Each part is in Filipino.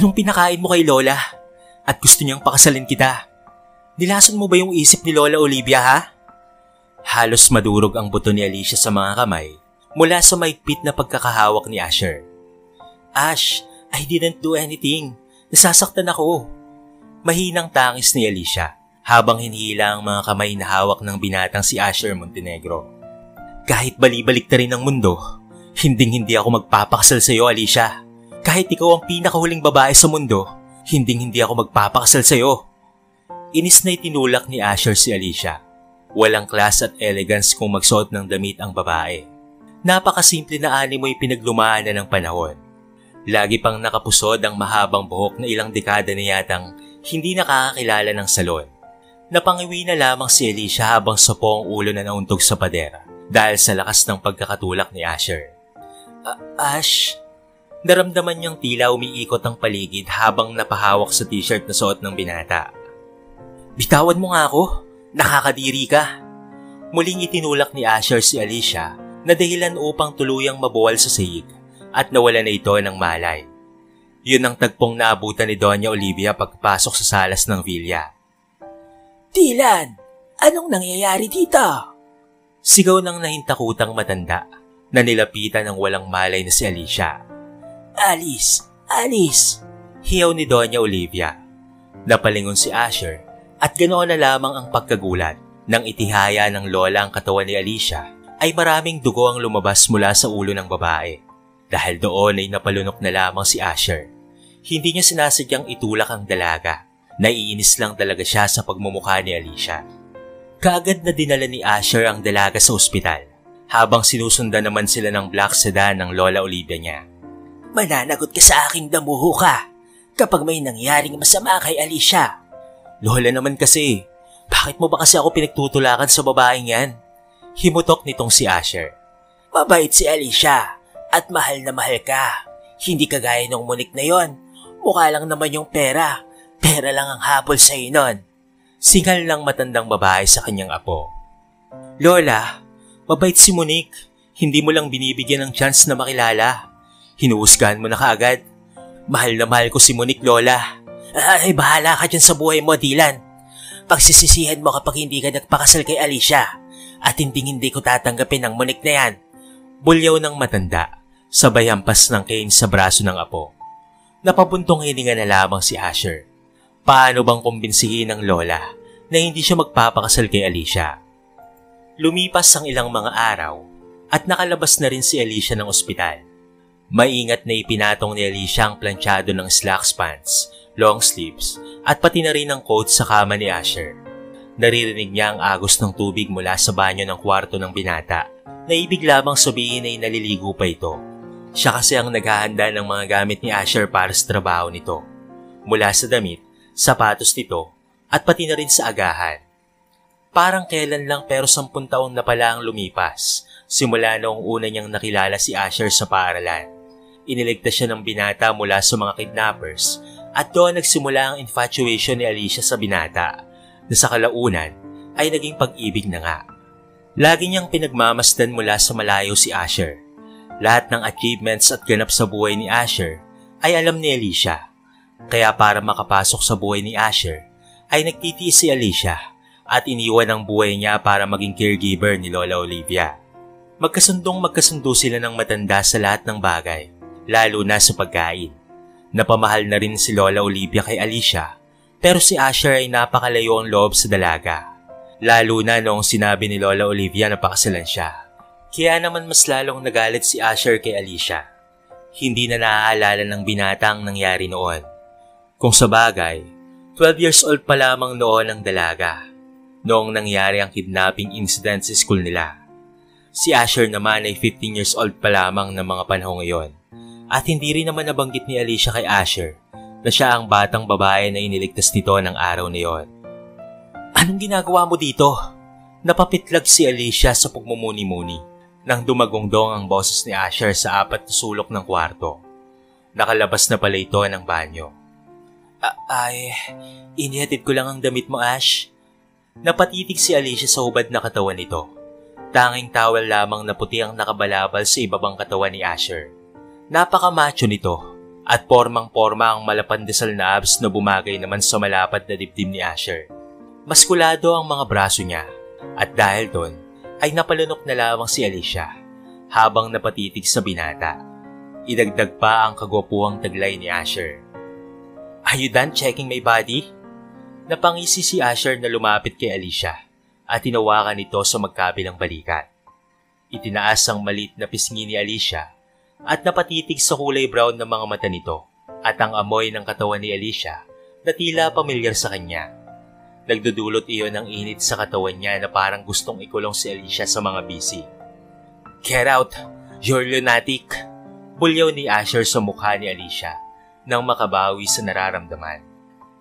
Anong pinakain mo kay Lola? At gusto niyang pakasalin kita? Nilason mo ba yung isip ni Lola Olivia, ha? Halos madurog ang buto ni Alicia sa mga kamay mula sa maigpit na pagkakahawak ni Asher. Ash, I didn't do anything. Nasasaktan ako. Mahinang tangis ni Alicia habang hinihila ang mga kamay na hawak ng binatang si Asher Montenegro. Kahit balibalik na rin ang mundo, hindi ako magpapakasal sa iyo, Alicia. Kahit ikaw ang pinakahuling babae sa mundo, hindi ako magpapakasal sa iyo. Inis na itinulak ni Asher si Alicia. Walang class at elegance kung magsuot ng damit ang babae. Napakasimple na animo'y pinaglumaan na ng panahon. Lagi pang nakapusod ang mahabang buhok na ilang dekada na yatang hindi nakakakilala ng salon. Napangiwi na lamang si Alicia habang sapo ang ulo na nauntog sa padera dahil sa lakas ng pagkakatulak ni Asher. Ash, naramdaman niyang tila umiikot ang paligid habang napahawak sa t-shirt na suot ng binata. Bitawan mo nga ako, nakakadiri ka. Muling itinulak ni Asher si Alicia na dahilan upang tuluyang mabuwal sa sahig at nawala na ito ng malay. Yun ang tagpong naabutan ni Doña Olivia pagpasok sa salas ng villa. Dylan, anong nangyayari dito? Sigaw ng nahintakutang matanda na nilapitan ng walang malay na si Alicia. Alice! Hiyaw ni Doña Olivia. Napalingon si Asher at ganoon na lamang ang pagkagulat nang itihaya ng lola ang katawan ni Alicia ay maraming dugo ang lumabas mula sa ulo ng babae. Dahil doon ay napalunok na lamang si Asher. Hindi niya sinasadyang itulak ang dalaga. Naiinis lang talaga siya sa pagmumukha ni Alicia. Kaagad na dinala ni Asher ang dalaga sa ospital habang sinusundan naman sila ng black sedan ng Lola Olivia niya. Mananagot ka sa aking damuho ka kapag may nangyaring masama kay Alicia. Lola naman kasi, bakit mo ba kasi ako pinagtutulakan sa babaeng yan? Himutok nitong si Asher. Mabait si Alicia at mahal na mahal ka. Hindi kagaya nung Monique na yon. Mukha lang naman yung pera. Pera lang ang habol sa iyo nun. Singal ng matandang babae sa kanyang apo. Lola, mabait si Monique. Hindi mo lang binibigyan ng chance na makilala. Hinuhusgahan mo na kaagad. Mahal na mahal ko si Monique, Lola. Ay, bahala ka dyan sa buhay mo, Dylan. Pagsisisihan mo kapag hindi ka nagpakasal kay Alicia. At hindi ko tatanggapin ang Monique na yan. Bulyaw ng matanda, sabay hampas ng cane sa braso ng apo. Napabuntong hininga na lamang si Asher. Paano bang kumbinsihin ng lola na hindi siya magpapakasal kay Alicia? Lumipas ang ilang mga araw at nakalabas na rin si Alicia ng ospital. Maingat na ipinatong ni Alicia ang planchado ng slacks pants, long sleeves at pati na rin ang coat sa kama ni Asher. Naririnig niya ang agos ng tubig mula sa banyo ng kwarto ng binata na ibig lamang sabihin ay naliligo pa ito. Siya kasi ang naghahanda ng mga gamit ni Asher para sa trabaho nito. Mula sa damit, sapatos nito, at pati na rin sa agahan. Parang kailan lang pero 10 taon na pala ang lumipas, simula noong una niyang nakilala si Asher sa paaralan. Iniligtas siya ng binata mula sa mga kidnappers at doon nagsimula ang infatuation ni Alicia sa binata na sa kalaunan ay naging pag-ibig na nga. Lagi niyang pinagmamasdan mula sa malayo si Asher. Lahat ng achievements at ganap sa buhay ni Asher ay alam ni Alicia. Kaya para makapasok sa buhay ni Asher, ay nagtitiis si Alicia at iniwan ang buhay niya para maging caregiver ni Lola Olivia. Magkasundo sila ng matanda sa lahat ng bagay, lalo na sa pagkain. Napamahal na rin si Lola Olivia kay Alicia, pero si Asher ay napakalayo ang loob sa dalaga. Lalo na noong sinabi ni Lola Olivia na pakasalan siya. Kaya naman mas lalong nagalit si Asher kay Alicia. Hindi na naaalala ng binata ang nangyari noon. Kung sa bagay, 12 years old pa lamang noon ang dalaga noong nangyari ang kidnapping incident sa school nila. Si Asher naman ay 15 years old pa lamang ng mga panahong iyon at hindi rin naman nabanggit ni Alicia kay Asher na siya ang batang babae na iniligtas nito ng araw na iyon. Anong ginagawa mo dito? Napapitlag si Alicia sa pagmumuni-muni nang dumagongdong ang boses ni Asher sa 4 na sulok ng kwarto. Nakalabas na pala ito ng banyo. Inihatid ko lang ang damit mo, Ash. Napatitig si Alicia sa hubad na katawan nito. Tanging towel lamang na puti ang nakabalabal sa ibabang katawan ni Asher. Napaka-macho nito at pormang-porma ang malapandesal na abs na bumagay naman sa malapad na dibdib ni Asher. Maskulado ang mga braso niya at dahil doon ay napalunok na lamang si Alicia habang napatitig sa binata. Idagdag pa ang kagwapuhang taglay ni Asher. "Are you done checking my body?" Napangisi si Asher na lumapit kay Alicia at tinawakan ito sa magkabilang balikat. Itinaas ang maliit na pisngi ni Alicia at napatitig sa kulay brown ng mga mata nito at ang amoy ng katawan ni Alicia na tila pamilyar sa kanya. Nagdudulot iyon ng init sa katawan niya na parang gustong ikulong si Alicia sa mga bisi. "Get out! You're lunatic!" Bulyaw ni Asher sa mukha ni Alicia nang makabawi sa nararamdaman.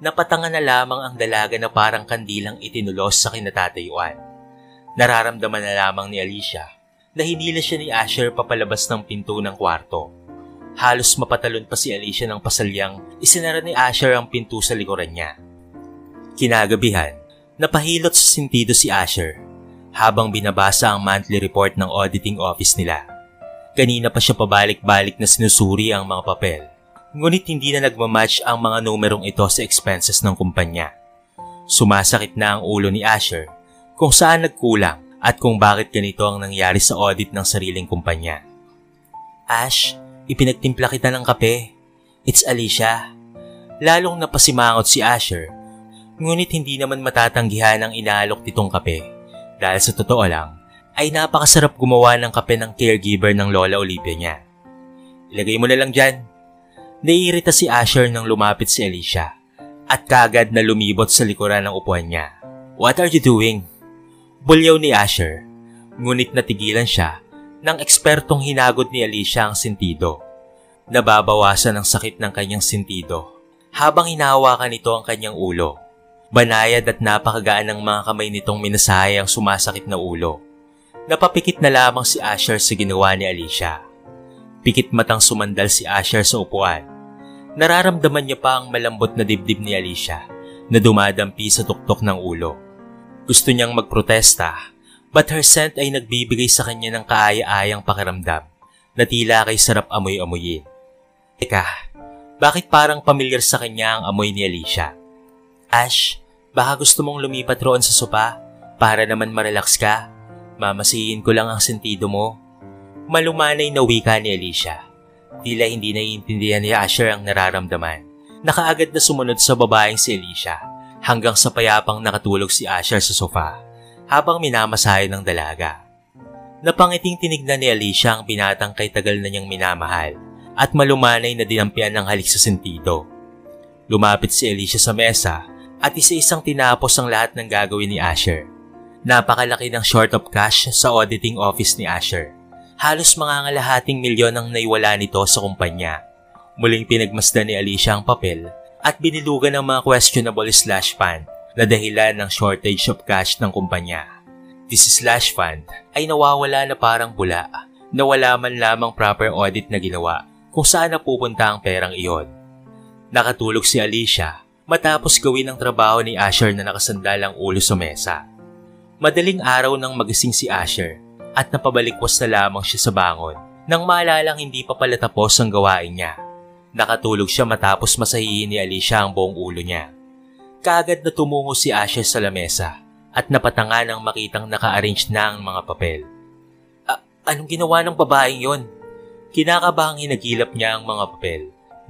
Napatanga na lamang ang dalaga na parang kandilang itinulos sa kinatatayuan. Nararamdaman na lamang ni Alicia na hinila siya ni Asher papalabas ng pinto ng kwarto. Halos mapatalon pa si Alicia ng pasalyang isinara ni Asher ang pinto sa likuran niya. Kinagabihan, napahilot sa sentido si Asher habang binabasa ang monthly report ng auditing office nila. Kanina pa siya pabalik-balik na sinusuri ang mga papel, ngunit hindi na nagmamatch ang mga numerong ito sa expenses ng kumpanya. Sumasakit na ang ulo ni Asher kung saan nagkulang at kung bakit ganito ang nangyari sa audit ng sariling kumpanya. "Ash, ipinagtimpla kita ng kape. It's Alicia." Lalong napasimangot si Asher, ngunit hindi naman matatanggihan ang inaalok nitong kape dahil sa totoo lang ay napakasarap gumawa ng kape ng caregiver ng Lola Olivia niya. "Ilagay mo na lang dyan." Naiirita si Asher nang lumapit si Alicia at kaagad na lumibot sa likuran ng upuan niya. "What are you doing?" Bulyaw ni Asher, ngunit natigilan siya nang ekspertong hinagod ni Alicia ang sentido. Nababawasan ang sakit ng kanyang sentido habang hinahawakan nito ang kanyang ulo. Banayad at napakagaan ng mga kamay nitong minasahe ang sumasakit na ulo. Napapikit na lamang si Asher sa ginawa ni Alicia. Pikit matang sumandal si Asher sa upuan. Nararamdaman niya pa ang malambot na dibdib ni Alicia na dumadampi sa tuktok ng ulo. Gusto niyang magprotesta, but her scent ay nagbibigay sa kanya ng kaaya-ayang pakiramdam na tila kay sarap amoy-amoyin. Teka, bakit parang pamilyar sa kanya ang amoy ni Alicia? "Ash, baka gusto mong lumipat roon sa sopa para naman marelax ka? Mamasihin ko lang ang sentido mo." Malumanay na wika ni Alicia. Tila hindi naiintindihan ni Asher ang nararamdaman. Nakaagad na sumunod sa babaeng si Alicia hanggang sa payapang nakatulog si Asher sa sofa habang minamasahe ng dalaga. Napangiting tinignan ni Alicia ang binatang kay tagal na niyang minamahal at malumanay na dinampian ng halik sa sentido. Lumapit si Alicia sa mesa at isa-isang tinapos ang lahat ng gagawin ni Asher. Napakalaki ng short of cash sa auditing office ni Asher. Halos mangangalahating milyon ang naiwala nito sa kumpanya. Muling pinagmasdan ni Alicia ang papel at binilugan ng mga questionable slush fund na dahilan ng shortage of cash ng kumpanya. This slush fund ay nawawala na parang bula na wala man lamang proper audit na ginawa kung saan napupunta ang perang iyon. Nakatulog si Alicia matapos gawin ang trabaho ni Asher na nakasandal ang ulo sa mesa. Madaling araw nang magising si Asher at napabalikwas na lamang siya sa bangon nang maalalang hindi pa pala tapos ang gawain niya. Nakatulog siya matapos masahihin ni Alicia ang buong ulo niya. Kaagad na tumungo si Asher sa lamesa at napatanga nang makitang naka-arrange na ang mga papel. Anong ginawa ng babaeng yon? Kinakabahang hinagilap niya ang mga papel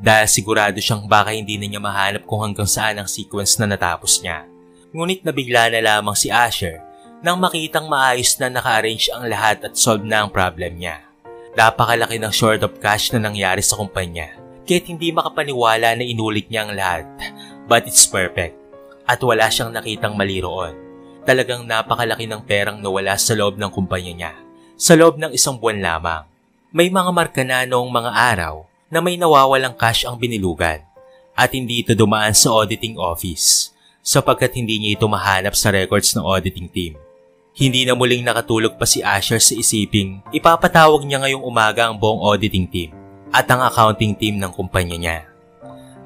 dahil sigurado siyang baka hindi na niya mahanap kung hanggang saan ang sequence na natapos niya. Ngunit nabigla na lamang si Asher nang makitang maayos na naka-arrange ang lahat at solve na ang problem niya. Napakalaki ng short of cash na nangyari sa kumpanya, kaya't hindi makapaniwala na inulit niya ang lahat. But it's perfect. At wala siyang nakitang mali roon. Talagang napakalaki ng perang nawala sa loob ng kumpanya niya, sa loob ng isang buwan lamang. May mga marka na noong mga araw na may nawawalang cash ang binilugan at hindi ito dumaan sa auditing office sapagkat hindi niya ito mahanap sa records ng auditing team. Hindi na muling nakatulog pa si Asher sa isiping ipapatawag niya ngayong umaga ang buong auditing team at ang accounting team ng kumpanya niya.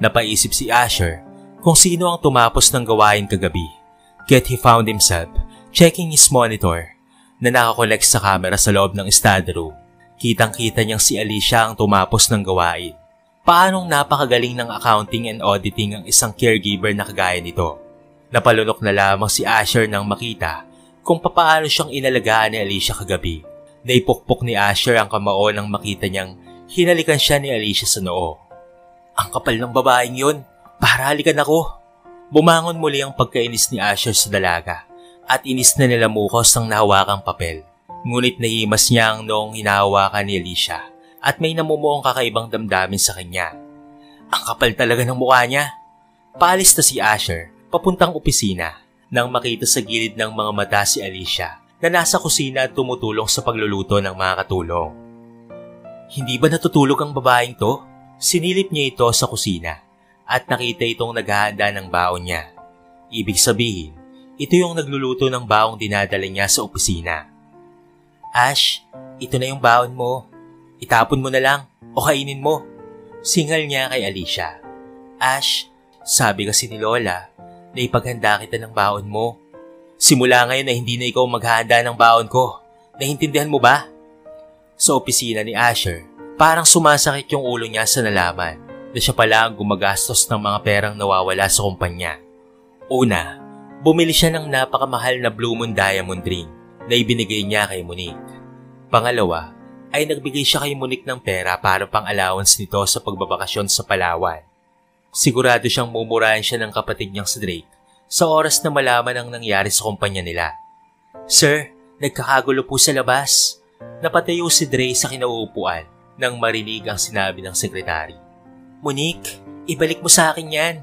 Napaisip si Asher kung sino ang tumapos ng gawain kagabi, kaya't he found himself checking his monitor na nakakolek sa camera sa loob ng study room. Kitang-kita niyang si Alicia ang tumapos ng gawain. paanong napakagaling ng accounting and auditing ang isang caregiver na kagaya nito. Napalunok na lamang si Asher nang makita kung papaano siyang inalagaan ni Alicia kagabi. Naipukpok ni Asher ang kamao nang makita niyang hinalikan siya ni Alicia sa noo. Ang kapal ng babaeng yun, para halikan ako. Bumangon muli ang pagkainis ni Asher sa dalaga at inis na nilamukos ng nahawakang papel. Ngunit nahimas niya ang noong hinahawakan ni Alicia at may namumuong kakaibang damdamin sa kanya. Ang kapal talaga ng mukha niya. Paalis na si Asher papuntang opisina nang makita sa gilid ng mga mata si Alicia na nasa kusina at tumutulong sa pagluluto ng mga katulong. Hindi ba natutulog ang babaeng to? Sinilip niya ito sa kusina at nakita itong naghahanda ng baon niya. Ibig sabihin, ito yung nagluluto ng baong dinadala niya sa opisina. Ash, ito na yung baon mo. Itapon mo na lang o kainin mo. Singal niya kay Alicia. Ash, sabi kasi ni Lola na ipaghanda kita ng baon mo. Simula ngayon na hindi na ikaw maghahanda ng baon ko. Naintindihan mo ba? Sa opisina ni Asher, parang sumasakit yung ulo niya sa nalaman na siya pala ang gumagastos ng mga perang nawawala sa kumpanya. Una, bumili siya ng napakamahal na Blue Moon Diamond ring na ibinigay niya kay Monique. Pangalawa, ay nagbigay siya kay Monique ng pera para pang allowance nito sa pagbabakasyon sa Palawan. Sigurado siyang mumurahin siya ng kapatid niyang si Drake sa oras na malaman ang nangyari sa kumpanya nila. Sir, nagkakagulo po sa labas. Napatayo si Drake sa kinauupuan nang marinig ang sinabi ng sekretary. Monique, ibalik mo sa akin yan.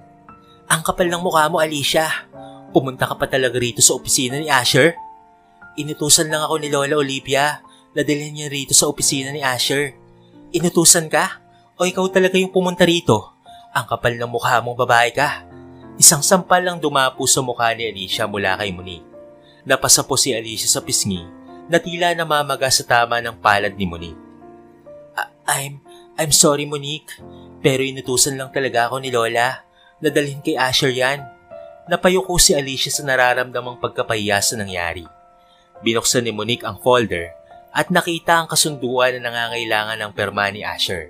Ang kapal ng mukha mo, Alicia. Pumunta ka pa talaga rito sa opisina ni Asher? Inutusan lang ako ni Lola Olivia na dalhin niya rito sa opisina ni Asher. Inutusan ka? O ikaw talaga yung pumunta rito? Ang kapal ng mukha mong babae ka. Isang sampal lang dumapo sa mukha ni Alicia mula kay Monique. Napasa po si Alicia sa pisngi na tila namamaga sa tama ng palad ni Monique. I'm sorry Monique, pero inutusan lang talaga ako ni Lola na dalhin kay Asher yan. Napayuko si Alicia sa nararamdamang pagkapahiya sa nangyari. Binuksan ni Monique ang folder at nakita ang kasunduan na nangangailangan ng perma ni Asher.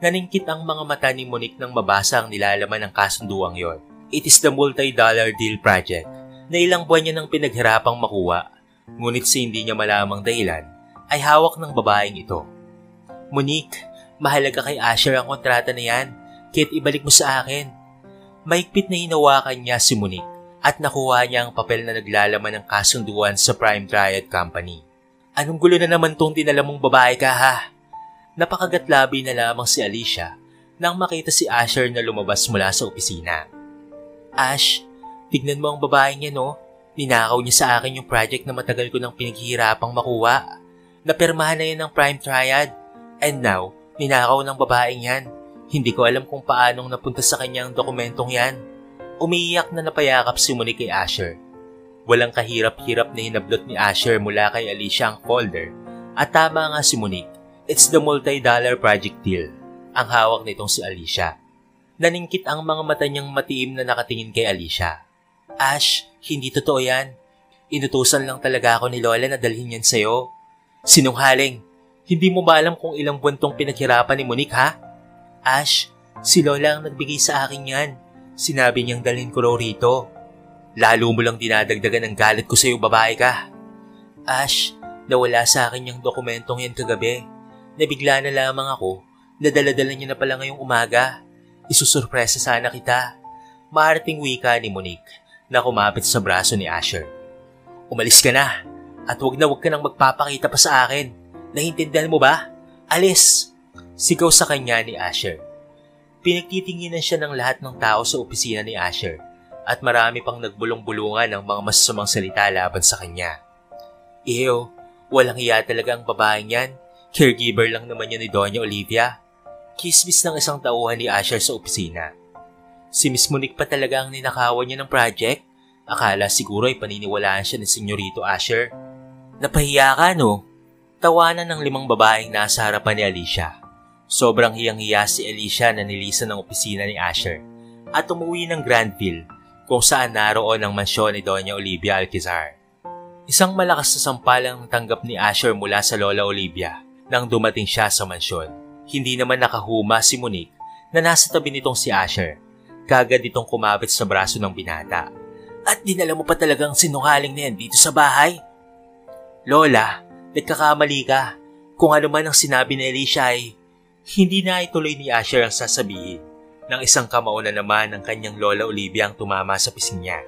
Naningkit ang mga mata ni Monique nang mabasa ang nilalaman ng kasunduang yon. It is the multi-dollar deal project na ilang buwan niya nang pinaghirapang makuha, ngunit sa hindi niya malamang dahilan ay hawak ng babaeng ito. Monique, mahalaga kay Asher ang kontrata na yan, kaya't ibalik mo sa akin. Mahigpit na hinawakan niya si Monique at nakuha niya ang papel na naglalaman ng kasunduan sa Prime Triad Company. Anong gulo na naman tong dinala mong babae ka ha? Napakagatlabi na lamang si Alicia nang makita si Asher na lumabas mula sa opisina. Ash, tignan mo ang babaeng niya no? Ninakaw niya sa akin yung project na matagal ko nang pinaghihirapang makuha. Napirmahan na yan ng Prime Triad. And now, ninakaw ng babaeng yan. Hindi ko alam kung paanong napunta sa kanya ang dokumentong yan. Umiiyak na napayakap si Monique kay Asher. Walang kahirap-hirap na hinablot ni Asher mula kay Alicia ang folder. At tama nga si Monique. It's the multi-dollar project deal. Ang hawak nitong si Alicia. Naningkit ang mga mata niyang matiim na nakatingin kay Alicia. Ash, hindi totoo yan. Inutusan lang talaga ako ni Lola na dalhin yan sa'yo. Sinunghaling, hindi mo ba alam kung ilang buwan tong pinaghirapan ni Monique ha? Ash, si Lola ang nagbigay sa akin yan. Sinabi niyang dalhin ko raw rito. Lalo mo lang dinadagdagan ng galit ko sa'yo babae ka. Ash, nawala sa akin yung dokumentong yan kagabi. Nabigla na lamang ako na dala-dala niya na pala ngayong umaga. Isusurpresa sana kita. Maarating wika ni Monique na kumapit sa braso ni Asher. Umalis ka na at wag ka nang magpapakita pa sa akin. Naintindihan mo ba? Alis! Sigaw sa kanya ni Asher. Pinagtitinginan siya ng lahat ng tao sa opisina ni Asher at marami pang nagbulong-bulungan ng mga masasamang salita laban sa kanya. Ew, walang hiya talaga ang babaeng yan. Caregiver lang naman yan ni Doña Olivia. Kismis ng isang tauhan ni Asher sa opisina. Si Miss Monique pa talaga ang ninakawan niya ng project. Akala siguro ay paniniwalaan siya ni Senyorito Asher. Napahiya ka no? Tawanan ng 5 babaeng nasa harapan ni Alicia. Sobrang hiyang-hiya si Alicia na nilisan ng opisina ni Asher at umuwi ng Grandville kung saan naroon ang mansyon ni Doña Olivia Alquizar. Isang malakas na sampalang tanggap ni Asher mula sa Lola Olivia nang dumating siya sa mansyon. Hindi naman nakahuma si Monique na nasa tabi nitong si Asher. Kagad itong kumapit sa braso ng binata. At dinala mo pa talagang sinungaling na yan dito sa bahay? Lola, nagkakamali ka. Kung ano man ang sinabi ni Alicia ay hindi na ituloy ni Asher ang sasabihin nang isang kamao na naman ng kanyang Lola Olivia ang tumama sa pisngi niya.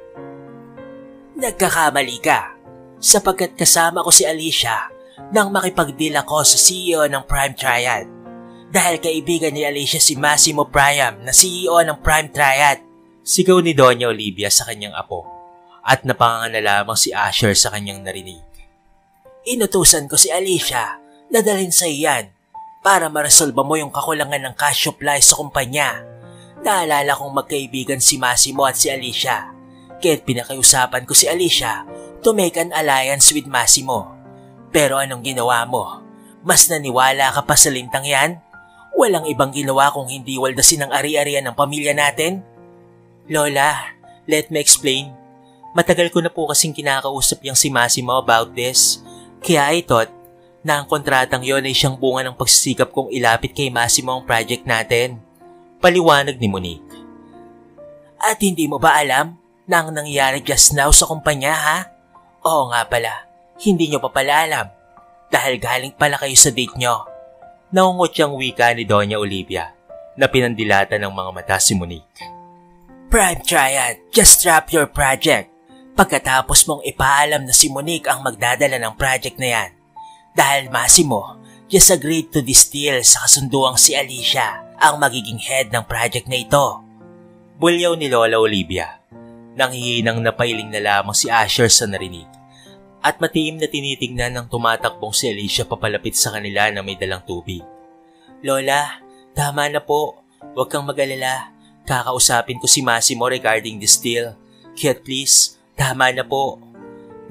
Nagkakamali ka sapagkat kasama ko si Alicia nang makipag-deal ako sa CEO ng Prime Triad. Dahil kaibigan ni Alicia si Massimo Priam na CEO ng Prime Triad. Sigaw ni Doña Olivia sa kanyang apo at napanganga na lamang si Asher sa kanyang narinig. Inutusan ko si Alicia na dalhin sa iyan para maresolba mo yung kakulangan ng cash supply sa kumpanya. Naalala kong magkaibigan si Massimo at si Alicia, kaya't pinakiusapan ko si Alicia to make an alliance with Massimo. Pero anong ginawa mo? Mas naniwala ka pa sa lintang yan? Walang ibang ginawa kung hindi waldasin ang ari-arian ng pamilya natin? Lola, let me explain. Matagal ko na po kasing kinakausap yung si Massimo about this, kaya I thought na ang kontratang yon ay siyang bunga ng pagsisikap kong ilapit kay Massimo ang project natin. Paliwanag ni Monique. At hindi mo ba alam na ang nangyari just now sa kumpanya, ha? Oo nga pala, hindi nyo pa pala alam dahil galing pala kayo sa date nyo. Naungot siyang wika ni Doña Olivia na pinandilatan ng mga mata si Monique. Prime Triad, just drop your project. Pagkatapos mong ipaalam na si Monique ang magdadala ng project na yan. Dahil Massimo, just agreed to this deal sa kasunduang si Alicia ang magiging head ng project na ito. Bulyaw ni Lola Olivia. Nang hihinang napailing na lamang si Asher sa narinig. At matiim na tinitingnan ng tumatakbong si Alicia papalapit sa kanila na may dalang tubig. Lola, tama na po. Huwag kang mag-alala. Kakausapin ko si Massimo regarding this deal. Kaya please, tama na po.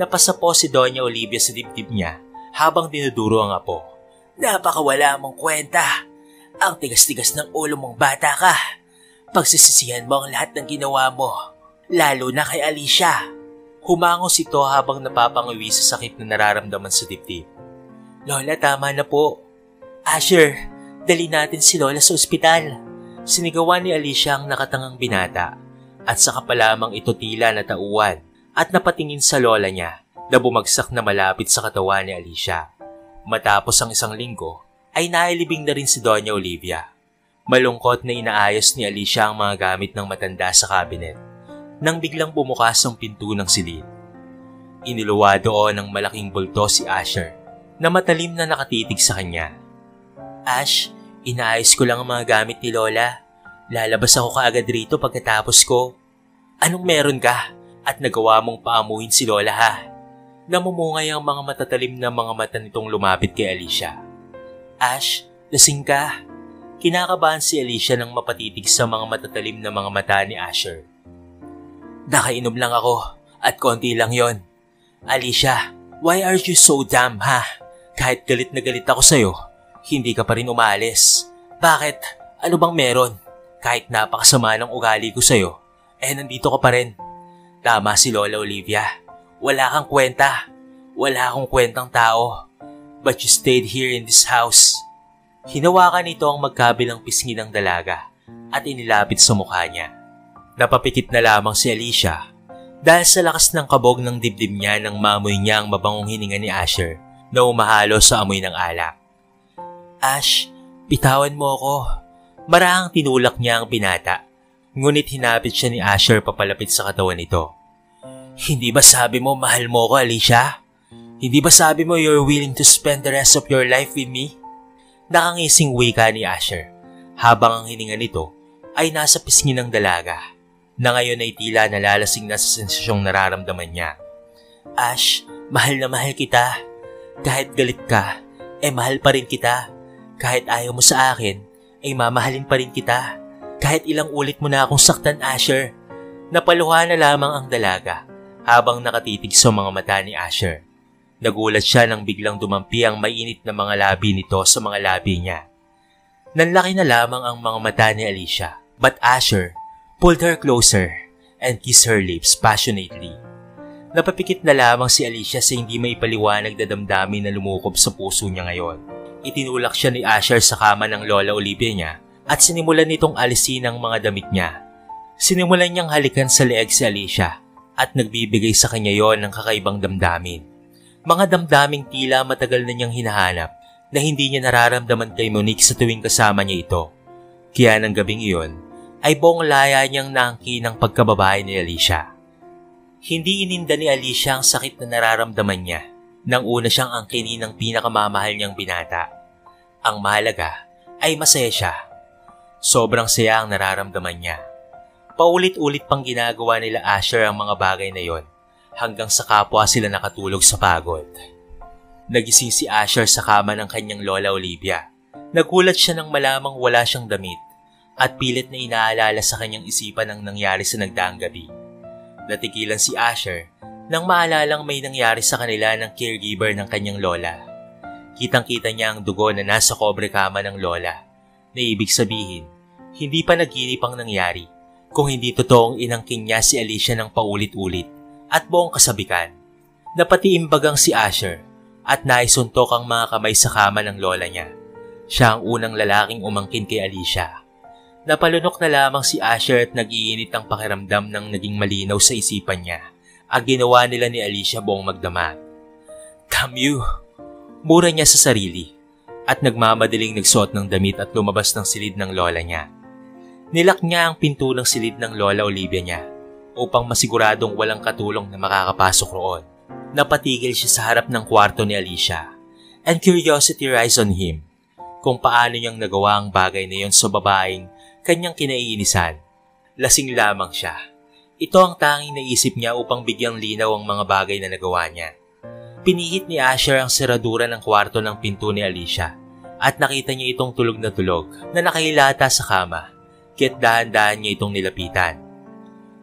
Napasa po si Doña Olivia sa dibdib niya habang dinuduro ang apo. Napakawala mong kwenta. Ang tigas-tigas ng ulo mong bata ka. Pagsisisihan mo ang lahat ng ginawa mo. Lalo na kay Alicia. Humangos ito habang napapangawi sa sakit na nararamdaman sa dibdib. Lola, tama na po. Asher, dali natin si Lola sa ospital. Sinigawan ni Alicia ang nakatangang binata at saka pa lamang ito tila natauan at napatingin sa lola niya na bumagsak na malapit sa katawan ni Alicia. Matapos ang isang linggo ay nailibing na rin si Doña Olivia. Malungkot na inaayos ni Alicia ang mga gamit ng matanda sa cabinet nang biglang bumukas ang pinto ng silid. Iniluwa doon ng malaking bulto si Asher na matalim na nakatitig sa kanya. Ash, inaayos ko lang ang mga gamit ni Lola. Lalabas ako kaagad rito pagkatapos ko. Anong meron ka? At nagawa mong paamuhin si Lola, ha? Namumungay ang mga matatalim na mga mata nitong lumapit kay Alicia. Ash, lasing ka. Kinakabahan si Alicia nang mapatitig sa mga matatalim na mga mata ni Asher. Nakainom lang ako at konti lang yon. Alicia, why are you so dumb, ha? Kahit galit na galit ako sa'yo, hindi ka pa rin umalis. Bakit? Ano bang meron? Kahit napakasama ng ugali ko sa'yo, nandito ka pa rin. Tama si Lola Olivia. Wala kang kwenta. Wala akong kwentang tao. But you stayed here in this house. Hinawakan nito ang magkabilang pisngi ng dalaga at inilapit sa mukha niya. Napapikit na lamang si Alicia dahil sa lakas ng kabog ng dibdib niya nang maamoy niya ang mabangong hininga ni Asher na umahalo sa amoy ng alak. Ash, bitawan mo ako. Marahang tinulak niya ang binata, ngunit hinapit siya ni Asher papalapit sa katawan nito. Hindi ba sabi mo mahal mo ko, Alicia? Hindi ba sabi mo you're willing to spend the rest of your life with me? Nakangising wika ni Asher, habang ang hininga nito ay nasa pisngi ng dalaga, na ngayon ay tila nalalasing na sa sensasyong nararamdaman niya. Ash, mahal na mahal kita. Kahit galit ka, mahal pa rin kita. Kahit ayaw mo sa akin, mamahalin pa rin kita. Kahit ilang ulit mo na akong saktan, Asher. Napaluha na lamang ang dalaga habang nakatitig sa mga mata ni Asher. Nagulat siya nang biglang dumampi ang mainit na mga labi nito sa mga labi niya. Nanlaki na lamang ang mga mata ni Alicia, but Asher pulled her closer and kissed her lips passionately. Napapikit na lamang si Alicia sa hindi maipaliwanag na damdamin na lumukob sa puso niya ngayon. Itinulak siya ni Asher sa kama ng Lola Olivia niya at sinimulan nitong alisin ang mga damit niya. Sinimulan niyang halikan sa leeg si Alicia at nagbibigay sa kanya yon ng kakaibang damdamin. Mga damdaming tila matagal na niyang hinahanap na hindi niya nararamdaman kay Monique sa tuwing kasama niya ito. Kaya ng gabing iyon ay buong laya niyang naangkin ang pagkababae ni Alicia. Hindi ininda ni Alicia ang sakit na nararamdaman niya nang una siyang angkinin ng pinakamamahal niyang binata. Ang mahalaga ay masaya siya. Sobrang saya ang nararamdaman niya. Paulit-ulit pang ginagawa nila Asher ang mga bagay na yon hanggang sa kapwa sila nakatulog sa pagod. Nagising si Asher sa kama ng kanyang lola Olivia. Nagulat siya nang malamang wala siyang damit at pilit na inaalala sa kanyang isipan ang nangyari sa nagdaang gabi. Natigilan si Asher nang maalalang may nangyari sa kanila ng caregiver ng kanyang lola. Kitang-kita niya ang dugo na nasa kobre kama ng lola, na ibig sabihin, hindi pa naginip ang nangyari kung hindi totoong inangkin niya si Alicia ng paulit-ulit at buong kasabikan. Napatiimbagang si Asher at naisuntok ang mga kamay sa kama ng lola niya. Siya ang unang lalaking umangkin kay Alicia. Napalunok na lamang si Asher at nag-iinit ang pakiramdam ng naging malinaw sa isipan niya ang ginawa nila ni Alicia buong magdamag. "Damn you!" Mura niya sa sarili at nagmamadaling nagsuot ng damit at lumabas ng silid ng lola niya. Nilak niya ang pinto ng silid ng lola Olivia niya upang masiguradong walang katulong na makakapasok roon. Napatigil siya sa harap ng kwarto ni Alicia and curiosity rise on him kung paano niyang nagawa ang bagay na yon sa babaeng kanyang kinaiinisan. Lasing lamang siya. Ito ang tanging naisip niya upang bigyang linaw ang mga bagay na nagawa niya. Pinihit ni Asher ang seradura ng kwarto ng pinto ni Alicia at nakita niya itong tulog na nakahilata sa kama, kaya't dahan-dahan niya itong nilapitan.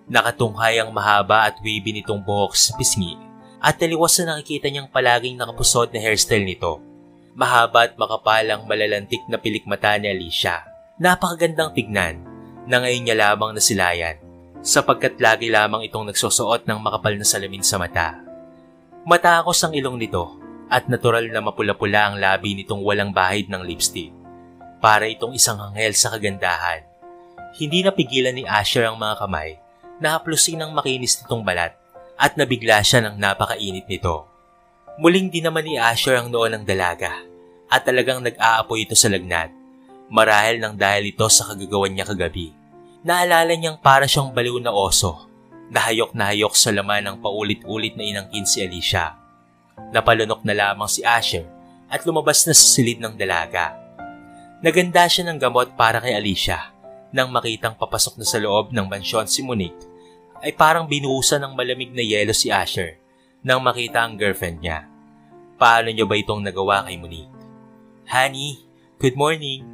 Nakatunghay ang mahaba at wavy nitong buhok sa pisngi at taliwas na nakikita niyang palaging nakapusod na hairstyle nito. Mahaba at makapal ang malalantik na pilikmata ni Alicia. Napakagandang tignan na ngayon niya lamang nasilayan sapagkat lagi lamang itong nagsusuot ng makapal na salamin sa mata. Matakos ang ilong nito at natural na mapula-pula ang labi nitong walang bahid ng lipstick. Para itong isang anghel sa kagandahan. Hindi napigilan ni Asher ang mga kamay na haplusin ng makinis nitong balat at nabigla siya ng napakainit nito. Muling din naman ni Asher ang noo ng dalaga at talagang nag-aapoy ito sa lagnat. Marahil nang dahil ito sa kagagawan niya kagabi. Naalala niyang para siyang baliw na oso. Nahayok sa laman ng paulit-ulit na inangkin si Alicia. Napalunok na lamang si Asher at lumabas na sa silid ng dalaga. Naganda siya ng gamot para kay Alicia. Nang makitang papasok na sa loob ng mansyon si Monique, ay parang binuhusan ng malamig na yelo si Asher nang makita ang girlfriend niya. Paano niyo ba itong nagawa kay Monique? "Honey, good morning."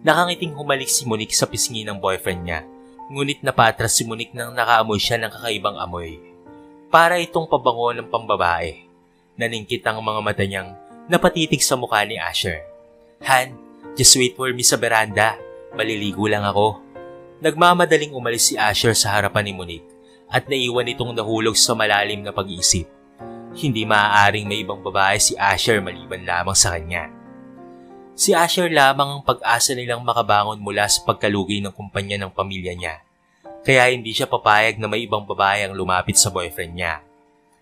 Nakangiting humalik si Monique sa pisngi ng boyfriend niya. Ngunit napatras si Monique nang nakaamoy siya ng kakaibang amoy. Para itong pabango ng pambabae. Naningkit ang mga mata niyang napatitig sa mukha ni Asher. "Han, just wait for me sa veranda. Maliligo lang ako." Nagmamadaling umalis si Asher sa harapan ni Monique at naiwan itong nahulog sa malalim na pag-iisip. Hindi maaaring may ibang babae si Asher maliban lamang sa kanya. Si Asher lamang ang pag-asa nilang makabangon mula sa pagkalugi ng kumpanya ng pamilya niya. Kaya hindi siya papayag na may ibang babae ang lumapit sa boyfriend niya.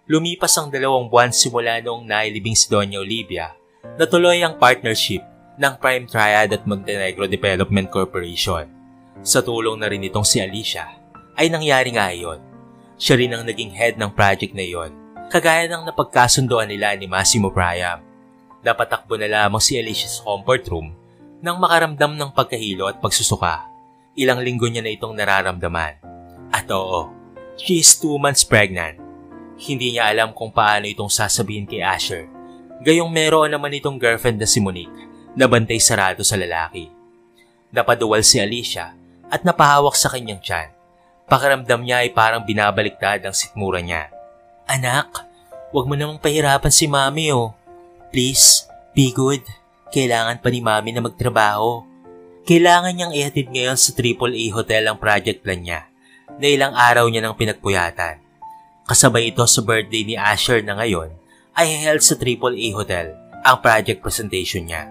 Lumipas ang 2 buwan simula noong nailibing si Doña Olivia, natuloy ang partnership ng Prime Triad at Montenegro Development Corporation. Sa tulong na rin itong si Alicia, ay nangyari nga iyon. Siya rin ang naging head ng project na iyon, kagaya ng napagkasundoan nila ni Massimo Priam. Napatakbo na lamang si Alicia sa comfort room nang makaramdam ng pagkahilo at pagsusuka. Ilang linggo niya na itong nararamdaman. At oo, she is 2 months pregnant. Hindi niya alam kung paano itong sasabihin kay Asher. Gayong meron naman itong girlfriend na si Monique na bantay sarado sa lalaki. Napaduwal si Alicia at napahawak sa kanyang tiyan. Pakiramdam niya ay parang binabaliktad ang sikmura niya. "Anak, huwag mo namang pahirapan si Mami oh. Please, be good. Kailangan pa ni Mami na magtrabaho." Kailangan niyang ihatid ngayon sa AAA Hotel ang project plan niya na ilang araw niya nang pinagpuyatan. Kasabay ito sa birthday ni Asher na ngayon ay held sa AAA Hotel ang project presentation niya.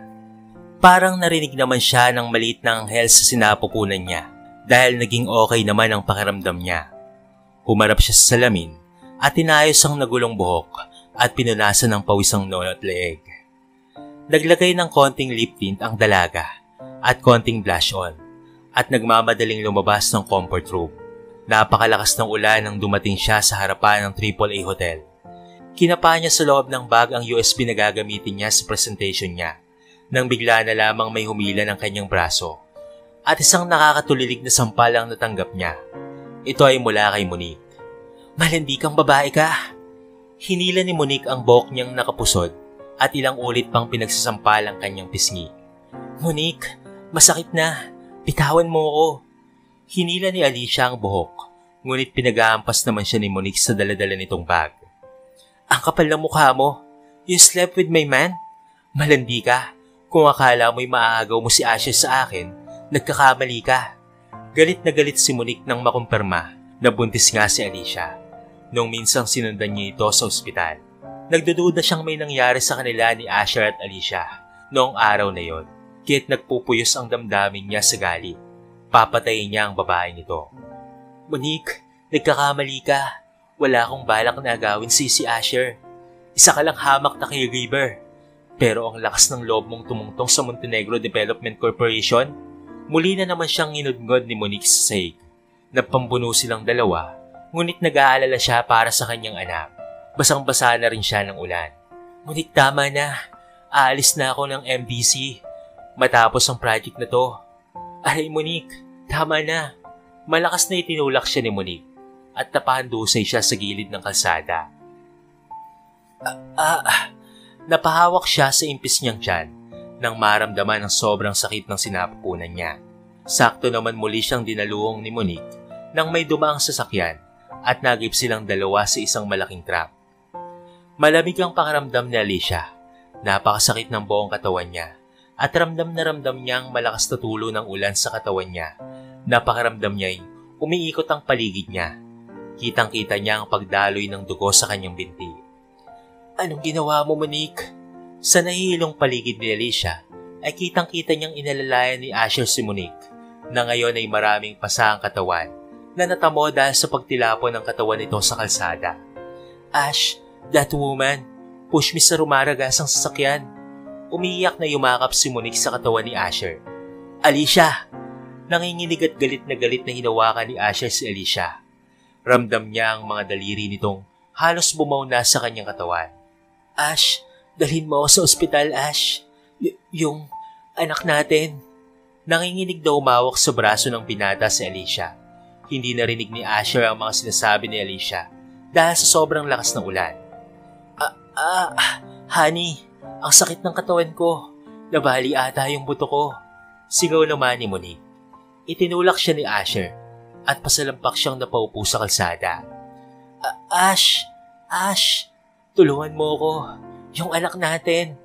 Parang narinig naman siya ng maliit na anghel sa sinapupunan niya dahil naging okay naman ang pakiramdam niya. Humarap siya sa salamin at inayos ang nagulong buhok at pinunasan ng pawisang noo at leeg. Naglagay ng konting lip tint ang dalaga at konting blush on at nagmamadaling lumabas ng comfort room. Napakalakas ng ulan nang dumating siya sa harapan ng AAA hotel. Kinapa niya sa loob ng bag ang USB na gagamitin niya sa presentation niya nang bigla na lamang may humila ng kanyang braso at isang nakakatulilig na sampal ang natanggap niya. Ito ay mula kay Monique. "Malandi kang babae ka." Hinila ni Monique ang buhok niyang nakapusod at ilang ulit pang pinagsasampal ang kanyang pisngi. "Monique, masakit na. Bitawan mo ako." Hinila ni Alicia ang buhok, ngunit pinag-aampas naman siya ni Monique sa daladala nitong bag. "Ang kapal ng mukha mo. You slept with my man? Malandi ka. Kung akala mo'y maaagaw mo si Asher sa akin, nagkakamali ka." Galit na galit si Monique nang makumpirma na buntis nga si Alicia nung minsang sinundan niya ito sa ospital. Nagdududa siyang may nangyari sa kanila ni Asher at Alicia noong araw na yon, kaya't nagpupuyos ang damdamin niya sa galit. Papatayin niya ang babaeng ito. "Monique, nagkakamali ka. Wala akong balak na agawin si Asher. Isa ka lang hamak na caregiver. Pero ang lakas ng loob mong tumungtong sa Montenegro Development Corporation." Muli na naman siyang inudngod ni Monique sa sahig. Napambuno silang dalawa, ngunit nag-aalala siya para sa kanyang anak. Basang-basa na rin siya ng ulan. "Monique, tama na. Aalis na ako ng MDC matapos ang project na to." "Aray Monique, tama na." Malakas na itinulak siya ni Monique at napahandusay siya sa gilid ng kalsada. Napahawak siya sa impis niyang tiyan nang maramdaman ang sobrang sakit ng sinapupunan niya. Sakto naman muli siyang dinaluhong ni Monique nang may dumaang sasakyan at nagip silang dalawa sa isang malaking truck. Malamig ang pakiramdam ni Alicia. Napakasakit ng buong katawan niya at ramdam na ramdam niyang malakas na tulo ng ulan sa katawan niya. Napakaramdam niya'y umiikot ang paligid niya. Kitang-kita niya ang pagdaloy ng dugo sa kanyang binti. "Anong ginawa mo, Monique?" Sa nahihilong paligid ni Alicia ay kitang-kita niyang inalalayan ni Asher si Monique na ngayon ay maraming pasa ang katawan na natamo dahil sa pagtilapon ng katawan nito sa kalsada. "Ash, that woman, push me sa rumaragasang sasakyan." Umiiyak na yumakap si Monique sa katawan ni Asher. "Alicia!" Nanginginig at galit na hinawakan ni Asher si Alicia. Ramdam niya ang mga daliri nitong halos bumaw na sa kanyang katawan. "Ash, dalhin mo ako sa ospital, Ash. Yung anak natin." Nanginginig na umawak sa braso ng binata si Alicia. Hindi narinig ni Asher ang mga sinasabi ni Alicia dahil sa sobrang lakas ng ulan. Honey, ang sakit ng katawan ko. Nabali ata yung buto ko." Sigaw naman ni Monique. Itinulak siya ni Asher at pasalampak siyang napaupo sa kalsada. Ash, tulungan mo ko. Yung anak natin."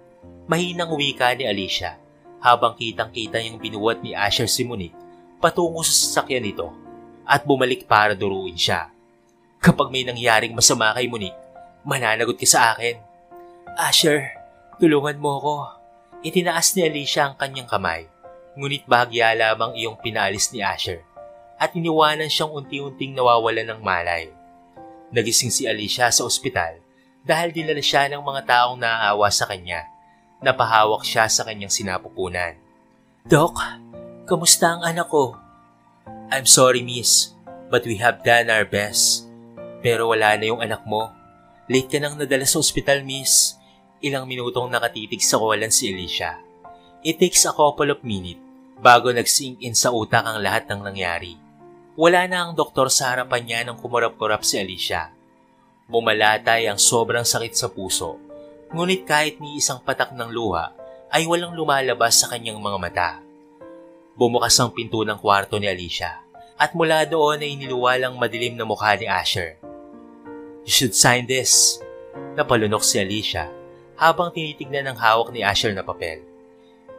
Mahinang wika ni Alicia habang kitang-kita niyang binuwat ni Asher si Monique patungo sa sasakyan nito at bumalik para duruin siya. "Kapag may nangyaring masama kay Monique, mananagot ka sa akin." "Asher, tulungan mo ko." Itinaas ni Alicia ang kanyang kamay, ngunit bahagya lamang iyong pinaalis ni Asher at iniwanan siyang unti-unting nawawalan ng malay. Nagising si Alicia sa ospital dahil dinala siya ng mga taong naaawa sa kanya. Napahawak siya sa kanyang sinapupunan. "Doc, kamusta ang anak ko?" "I'm sorry, miss, but we have done our best. Pero wala na yung anak mo. Late ka nang nadala sa ospital, miss." Ilang minutong nakatitig sa kawalan si Alicia. It takes a couple of minutes bago nag-sink in sa utak ang lahat ng nangyari. Wala na ang doktor sa harapan niya nang kumurap-kurap si Alicia. Bumalatay ang sobrang sakit sa puso, ngunit kahit ni isang patak ng luha ay walang lumalabas sa kanyang mga mata. Bumukas ang pinto ng kwarto ni Alicia at mula doon ay niluwalang madilim na mukha ni Asher. "You should sign this." Napalunok si Alicia habang tinitignan ang hawak ni Asher na papel.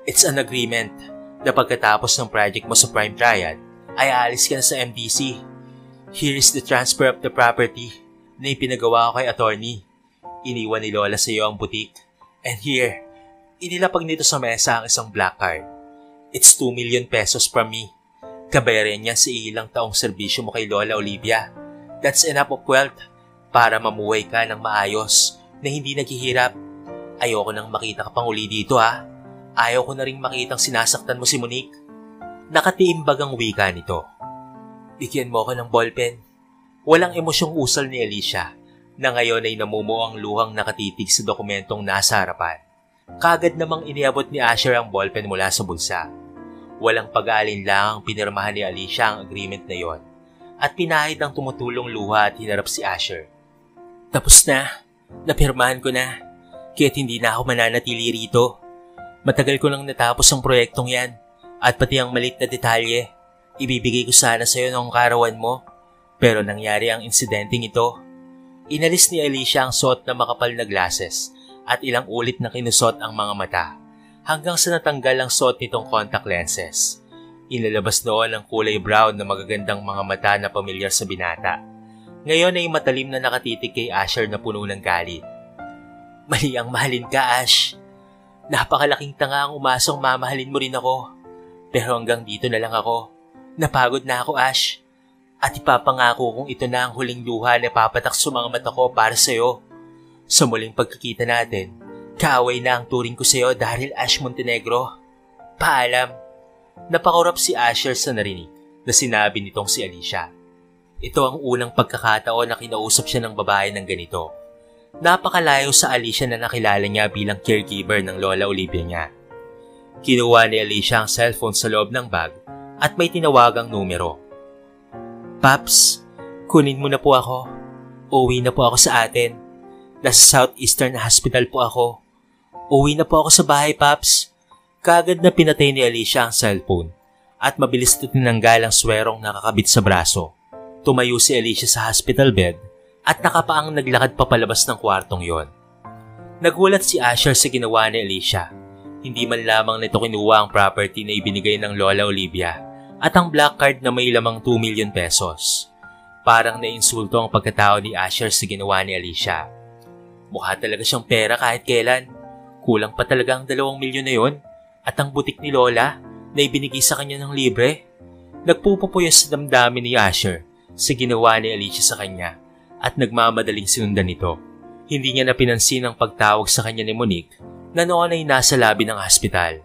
"It's an agreement na pagkatapos ng project mo sa Prime Triad ay aalis ka na sa MDC. Here is the transfer of the property na ipinagawa ko kay attorney. Iniwan ni Lola sa iyo ang butik. And here, Inilapag nito sa mesa ang isang black card. It's 2 million pesos from me. Kabayaran niya sa ilang taong serbisyo mo kay Lola Olivia. That's enough of wealth para mamuhay ka ng maayos na hindi naghihirap. Ayoko nang makita ka pang uli dito ha. Ayaw ko na ring makitang sinasaktan mo si Monique. Nakatiimbag ang wika nito. Bigyan mo ako ng ballpen. Walang emosyong usal ni Alicia na ngayon ay namumuo ang luhang nakatitig sa dokumentong nasa harapan. Kagad namang iniabot ni Asher ang ballpen mula sa bulsa. Walang pag-aalinlangang pinirmahan ni Alicia ang agreement na yon at pinahid ang tumutulong luha at hinarap si Asher. Tapos na. Napirmahan ko na. Kaya't hindi na ako mananatili rito. Matagal ko nang natapos ang proyektong yan at pati ang malit na detalye. Ibibigay ko sana sa iyo noong karawan mo. Pero nangyari ang insidenteng ito. Inalis ni Alicia ang suot na makapal na glasses at ilang ulit na kinusot ang mga mata hanggang sa natanggal ang suot nitong contact lenses. Inilabas noon ang kulay brown na magagandang mga mata na pamilyar sa binata. Ngayon ay matalim na nakatitig kay Asher na puno ng galit. Mali ang mahalin ka, Ash. Napakalaking tanga ang umasang mamahalin mo rin ako. Pero hanggang dito na lang ako. Napagod na ako, Ash. At ipapangako kong ito na ang huling luha na papatak sa mga mata ko para sa'yo. Sa muling pagkikita natin, kaaway na ang turing ko sa'yo dahil Ash Montenegro. Paalam. Napakurap si Asher sa narinig na sinabi nitong si Alicia. Ito ang unang pagkakataon na kinausap siya ng babae ng ganito. Napakalayo sa Alicia na nakilala niya bilang caregiver ng Lola Olivia niya. Kinuha ni Alicia ang cellphone sa loob ng bag at may tinawagang numero. Paps, kunin mo na po ako. Uwi na po ako sa atin. Nasa Southeastern Hospital po ako. Uwi na po ako sa bahay, Paps. Kagad na pinatay ni Alicia ang cellphone at mabilis ito tinanggal ang swerong nakakabit sa braso. Tumayo si Alicia sa hospital bed at nakapaang naglakad papalabas ng kwartong yon. Nagulat si Asher sa ginawa ni Alicia. Hindi man lamang nito kinuha ang property na ibinigay ng Lola Olivia at ang black card na may lamang 2 million pesos. Parang nainsulto ang pagkatao ni Asher sa ginawa ni Alicia. Mukha talaga siyang pera kahit kailan. Kulang pa talaga ang 2 milyon na yon at ang butik ni Lola na ibinigay sa kanya ng libre. Nagpupupuyos sa damdamin ni Asher sa ginawa ni Alicia sa kanya at nagmamadaling sinundan nito. Hindi niya napinansin ang pagtawag sa kanya ni Monique na noon ay nasa labi ng hospital.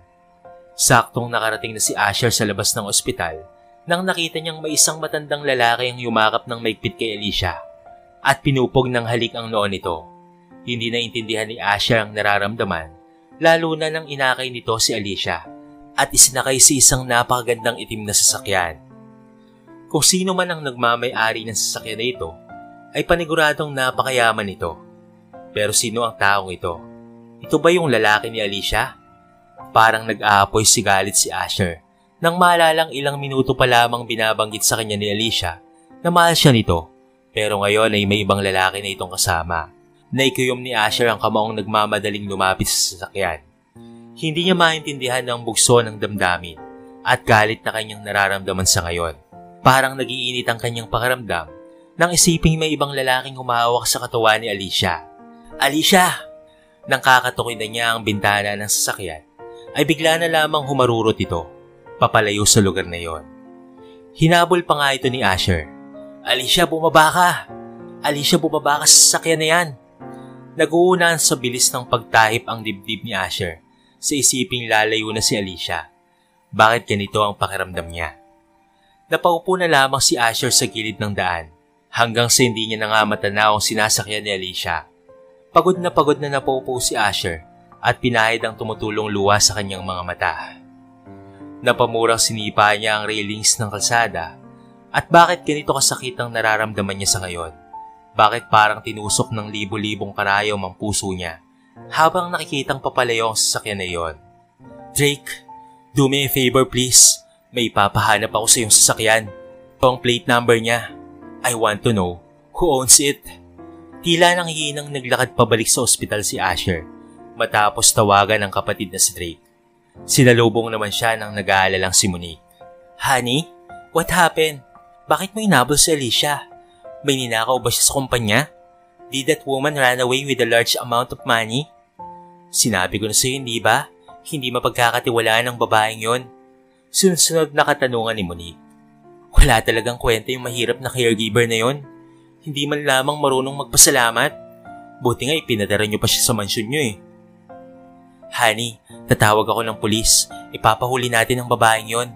Saktong nakarating na si Asher sa labas ng ospital nang nakita niyang may isang matandang lalaki ang yumakap ng maigpit kay Alicia at pinupog ng halik ang noon nito. Hindi naintindihan ni Asher ang nararamdaman, lalo na nang inakay nito si Alicia at isinakay sa isang napakagandang itim na sasakyan. Kung sino man ang nagmamay-ari ng sasakyan na ito, ay paniguradong napakayaman nito. Pero sino ang taong ito? Ito ba yung lalaki ni Alicia? Parang nag-aapoy sigalit si Asher nang maalalang ilang minuto pa lamang binabanggit sa kanya ni Alicia na mahal siya nito. Pero ngayon ay may ibang lalaki na itong kasama. Naikuyom ni Asher ang kamaong nagmamadaling lumapit sa sasakyan. Hindi niya maintindihan ang bugso ng damdamin at galit na kanyang nararamdaman sa ngayon. Parang nagiinit ang kanyang pakiramdam nang isiping may ibang lalaking humahawak sa katawan ni Alicia. Alicia! Nang kakatukoy na niya ang bintana ng sasakyan, ay bigla na lamang humarurot ito, papalayo sa lugar na yon. Hinabol pa nga ito ni Asher. Alicia, bumaba ka! Alicia, bumaba ka sa sasakyan na yan! Naguunan sa bilis ng pagtahip ang dibdib ni Asher sa isiping lalayo na si Alicia. Bakit ganito ang pakiramdam niya? Napaupo na lamang si Asher sa gilid ng daan hanggang sa hindi niya na nga matanaw ang sinasakyan ni Alicia. Pagod na napaupo si Asher at pinahid ang tumutulong luha sa kanyang mga mata. Napamurang sinipa niya ang railings ng kalsada at bakit ganito kasakit ang nararamdaman niya sa ngayon? Bakit parang tinusok ng libo-libong karayom ang puso niya habang nakikitang papalayo ang sasakyan na iyon? Drake, do me a favor please. May ipapahanap ako sa iyong sasakyan. Ito ang plate number niya. I want to know who owns it. Tila nang hihinang naglakad pabalik sa ospital si Asher matapos tawagan ng kapatid na si Drake. Sinalubong naman siya ng nag-aalalang si Monique. Honey, what happened? Bakit mo inabol si Alicia? May ninakaw ba siya sa kumpanya? Did that woman run away with a large amount of money? Sinabi ko na sa'yo, hindi ba? Hindi mapagkakatiwalaan ng babaeng yon. Sunod-sunod na katanungan ni Monique. Wala talagang kwenta yung mahirap na caregiver na yon. Hindi man lamang marunong magpasalamat. Buti nga ipinadala niyo pa siya sa mansyon niyo eh. Honey, tatawag ako ng pulis. Ipapahuli natin ang babaeng yon.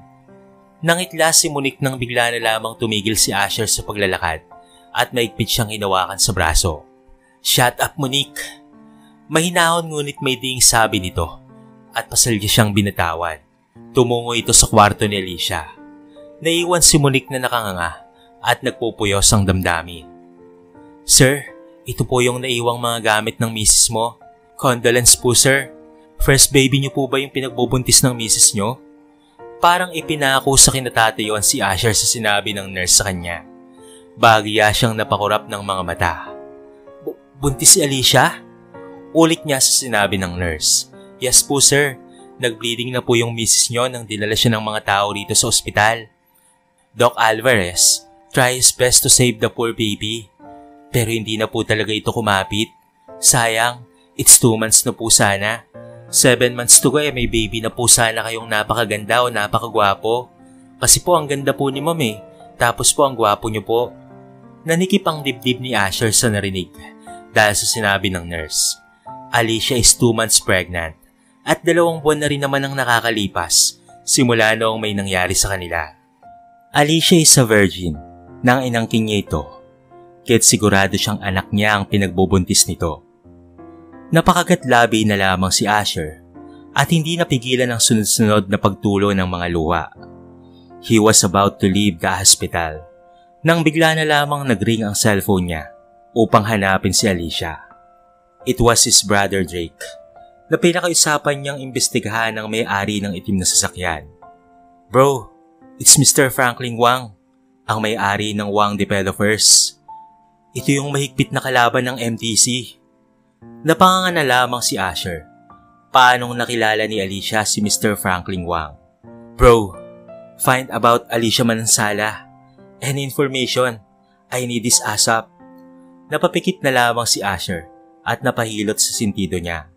Nangitla si Monique nang bigla na lamang tumigil si Asher sa paglalakad at maigpit siyang hinawakan sa braso. Shut up, Monique! Mahinahon ngunit may ding sabi nito at pasalya siyang binatawan. Tumungo ito sa kwarto ni Alicia. Naiwan si Monique na nakanganga at nagpupuyos ang damdamin. Sir, ito po yung naiwang mga gamit ng misis mo. Condolence po, sir. First baby niyo po ba yung pinagbubuntis ng misis niyo? Parang ipinako sa kinatatayuan si Asher sa sinabi ng nurse sa kanya. Bagya siyang napakurap ng mga mata. Buntis si Alicia? Ulit niya sa sinabi ng nurse. Yes po, sir. Nag-bleeding na po yung misis niyo nang dinala siya ng mga tao rito sa ospital. Doc Alvarez, try his best to save the poor baby. Pero hindi na po talaga ito kumapit. Sayang, it's 2 months na po sana. 7 months to go may baby na po sana kayong napakaganda o napakagwapo. Kasi po ang ganda po ni Ma'am eh. Tapos po ang gwapo niyo po. Nanikip ang dibdib ni Asher sa narinig dahil sa sinabi ng nurse. Alicia is 2 months pregnant at 2 buwan na rin naman ang nakakalipas simula noong may nangyari sa kanila. Alicia is a virgin nang inangkin niya ito. Kaya't sigurado siyang anak niya ang pinagbubuntis nito. Napakagatlabi na lamang si Asher at hindi napigilan ang sunod-sunod na pagtulo ng mga luha. He was about to leave the hospital nang bigla na lamang nagring ang cellphone niya upang hanapin si Alicia. It was his brother Drake na pinakausapan niyang imbestigahan ng may-ari ng itim na sasakyan. Bro, it's Mr. Franklin Wang, ang may-ari ng Wang Developers. Ito yung mahigpit na kalaban ng MTC. Napanganga na lamang si Asher. Paanong nakilala ni Alicia si Mr. Franklin Wang? Bro, find about Alicia Manansala. Any information? I need this ASAP. Napapikit na lamang si Asher at napahilot sa sentido niya.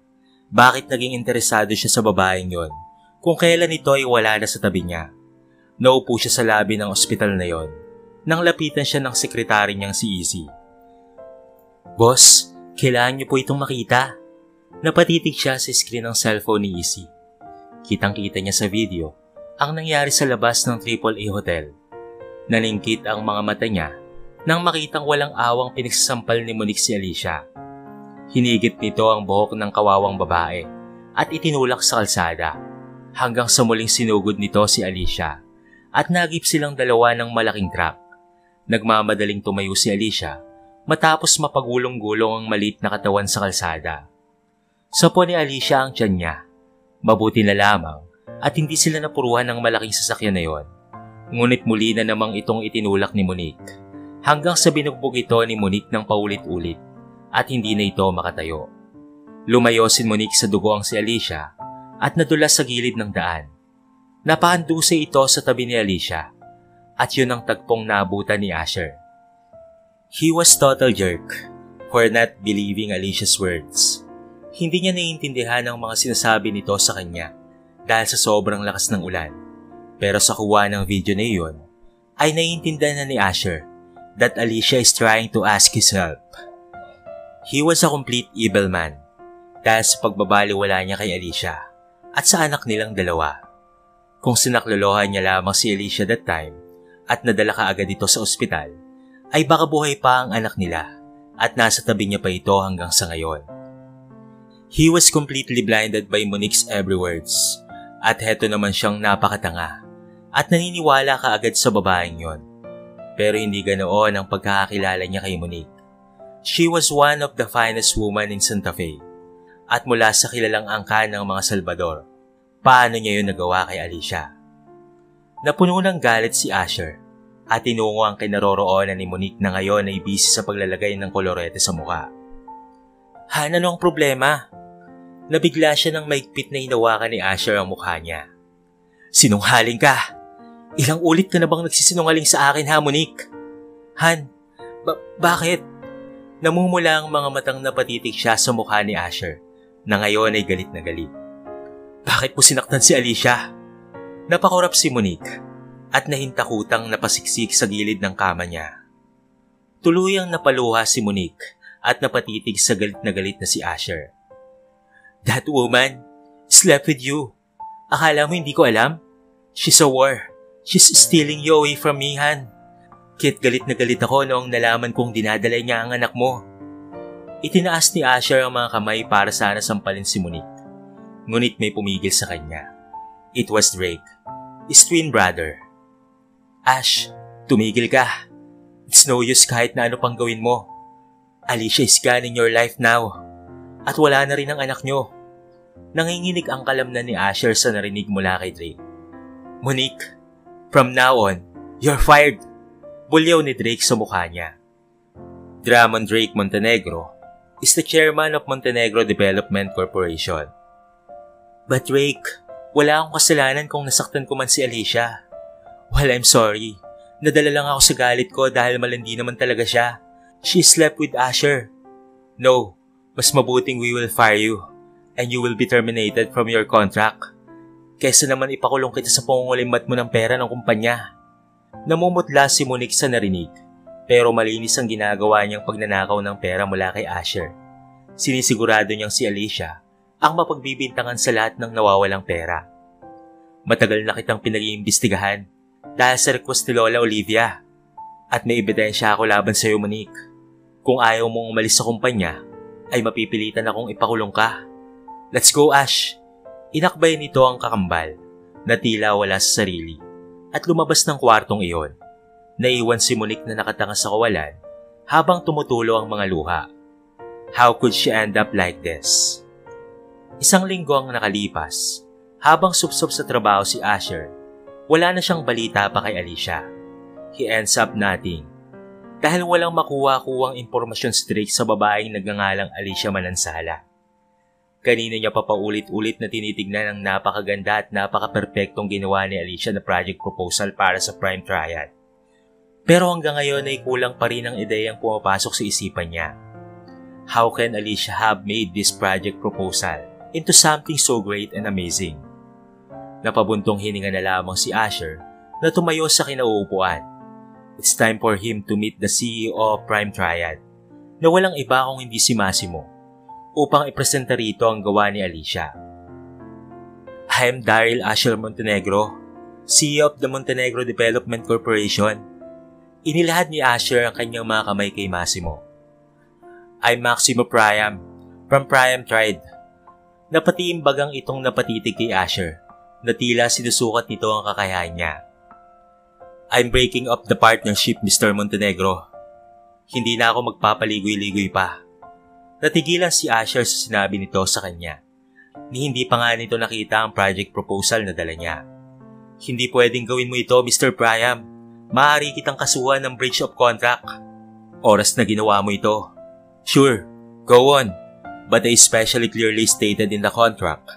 Bakit naging interesado siya sa babaeng yon kung kailan ito ay wala na sa tabi niya? Naupo siya sa labi ng ospital na yon nang lapitan siya ng sekretary niyang si Izzy. Boss, kailangan niyo po itong makita. Napatitig siya sa screen ng cellphone ni Izzy. Kitang-kita niya sa video ang nangyari sa labas ng AAA Hotel. Nalingkit ang mga mata niya nang makitang walang awang pinagsasampal ni Monique si Alicia. Hinigit nito ang buhok ng kawawang babae at itinulak sa kalsada hanggang sa muling sinugod nito si Alicia at nagip silang dalawa ng malaking truck. Nagmamadaling tumayo si Alicia matapos mapagulong-gulong ang maliit na katawan sa kalsada. Sapo ni Alicia ang tiyan niya. Mabuti na lamang at hindi sila napuruhan ng malaking sasakyan na yon. Ngunit muli na namang itong itinulak ni Monique hanggang sa binugbog ito ni Monique ng paulit-ulit at hindi na ito makatayo. Lumayo si Monique sa dugo ang si Alicia at nadulas sa gilid ng daan. Napahandusay ito sa tabi ni Alicia at yun ang tagpong naabutan ni Asher. He was total jerk for not believing Alicia's words. Hindi niya naiintindihan ang mga sinasabi nito sa kanya dahil sa sobrang lakas ng ulan. Pero sa kuha ng video na iyon, ay naiintindihan na ni Asher that Alicia is trying to ask his help. He was a complete evil man dahil sa pagbabaliwala niya kay Alicia at sa anak nilang dalawa. Kung sinaklolohan niya lamang si Alicia that time at nadala kaagad ito sa ospital, ay baka buhay pa ang anak nila at nasa tabi niya pa ito hanggang sa ngayon. He was completely blinded by Monique's every words at heto naman siyang napakatanga at naniniwala kaagad sa babaeng yon. Pero hindi ganoon ang pagkakakilala niya kay Monique. She was one of the finest women in Santa Fe at mula sa kilalang angkan ng mga Salvador, paano niya yun nagawa kay Alicia? Napuno ng galit si Asher at tinungo ang kinaroroonan ni Monique na ngayon ay busy sa paglalagay ng kolorete sa mukha. Han, ano ang problema? Nabigla siya nang maigpit na hinawakan ni Asher ang mukha niya. Sinunghaling ka! Ilang ulit ka na bang nagsisinungaling sa akin ha, Monique? Han, bakit? Namumula ang mga matang napatitig siya sa mukha ni Asher na ngayon ay galit na galit. Bakit mo sinaktan si Alicia? Napakurap si Monique at nahintakutang napasiksik sa gilid ng kama niya. Tuluyang napaluha si Monique at napatitig sa galit na si Asher. That woman slept with you. Akala mo hindi ko alam? She's a whore. She's stealing you away from me, Han. Kit galit na galit ako noong nalaman kong dinadala niya ang anak mo. Itinaas ni Asher ang mga kamay para sana sampalin si Monique. Ngunit may pumigil sa kanya. It was Drake, his twin brother. Ash, tumigil ka. It's no use kahit na ano pang gawin mo. Alicia is gone in your life now. At wala na rin ang anak nyo. Nanginginig ang kalamnan ni Asher sa narinig mula kay Drake. Monique, from now on, you're fired. Bulyaw ni Drake sa mukha niya. Drummond Drake Montenegro is the chairman of Montenegro Development Corporation. But Drake, wala akong kasalanan kung nasaktan ko man si Alicia. Well, I'm sorry. Nadala lang ako sa galit ko dahil malandi naman talaga siya. She slept with Asher. No, mas mabuting we will fire you and you will be terminated from your contract. Kesa naman ipakulong kita sa pangungulimbat mo ng pera ng kumpanya. Namumutla si Monique sa narinig, pero malinis ang ginagawa niyang pagnanakaw ng pera mula kay Asher. Sinisigurado niyang si Alicia ang mapagbibintangan sa lahat ng nawawalang pera. Matagal na kitang pinag-iimbestigahan dahil sa request ni Lola Olivia. At may ebidensya ako laban sa iyo, Monique. Kung ayaw mong umalis sa kumpanya, ay mapipilitan akong ipakulong ka. Let's go, Ash! Inakbay nito ang kakambal na tila wala sa sarili at lumabas ng kwartong iyon. Naiwan si Monique na nakatanga sa kawalan habang tumutulo ang mga luha. How could she end up like this? Isang linggo ang nakalipas. Habang supsop sa trabaho si Asher, wala na siyang balita pa kay Alicia. He ends up nothing. Dahil walang makuha-kuwang impormasyon si Drake sa babaeng nagngangalang Alicia Manansala. Kanina niya pa paulit-ulit na tinitignan ang napakaganda at napaka-perpektong ginawa ni Alicia na project proposal para sa Prime Triad. Pero hanggang ngayon ay kulang pa rin ang ideyang pumapasok sa isipan niya. How can Alicia have made this project proposal into something so great and amazing? Napabuntong hininga na lamang si Asher na tumayo sa kinauupuan. It's time for him to meet the CEO of Prime Triad na walang iba kung hindi si Massimo upang ipresenta rito ang gawa ni Alicia. I am Daryl Asher Montenegro, CEO of the Montenegro Development Corporation. Inilahad ni Asher ang kanyang mga kamay kay Massimo. I'm Maximo Priam from Priam Triad. Napatiimbagang itong napatitig kay Asher na tila sinusukat nito ang kakayahan niya. I'm breaking up the partnership, Mr. Montenegro. Hindi na ako magpapaligoy-ligoy pa. Natigilan si Asher sa sinabi nito sa kanya. Ni hindi pa nga nito nakita ang project proposal na dala niya. Hindi pwedeng gawin mo ito, Mr. Priam. Maaari kitang kasuhan ng breach of contract. Oras na ginawa mo ito. Sure, go on. But I especially clearly stated in the contract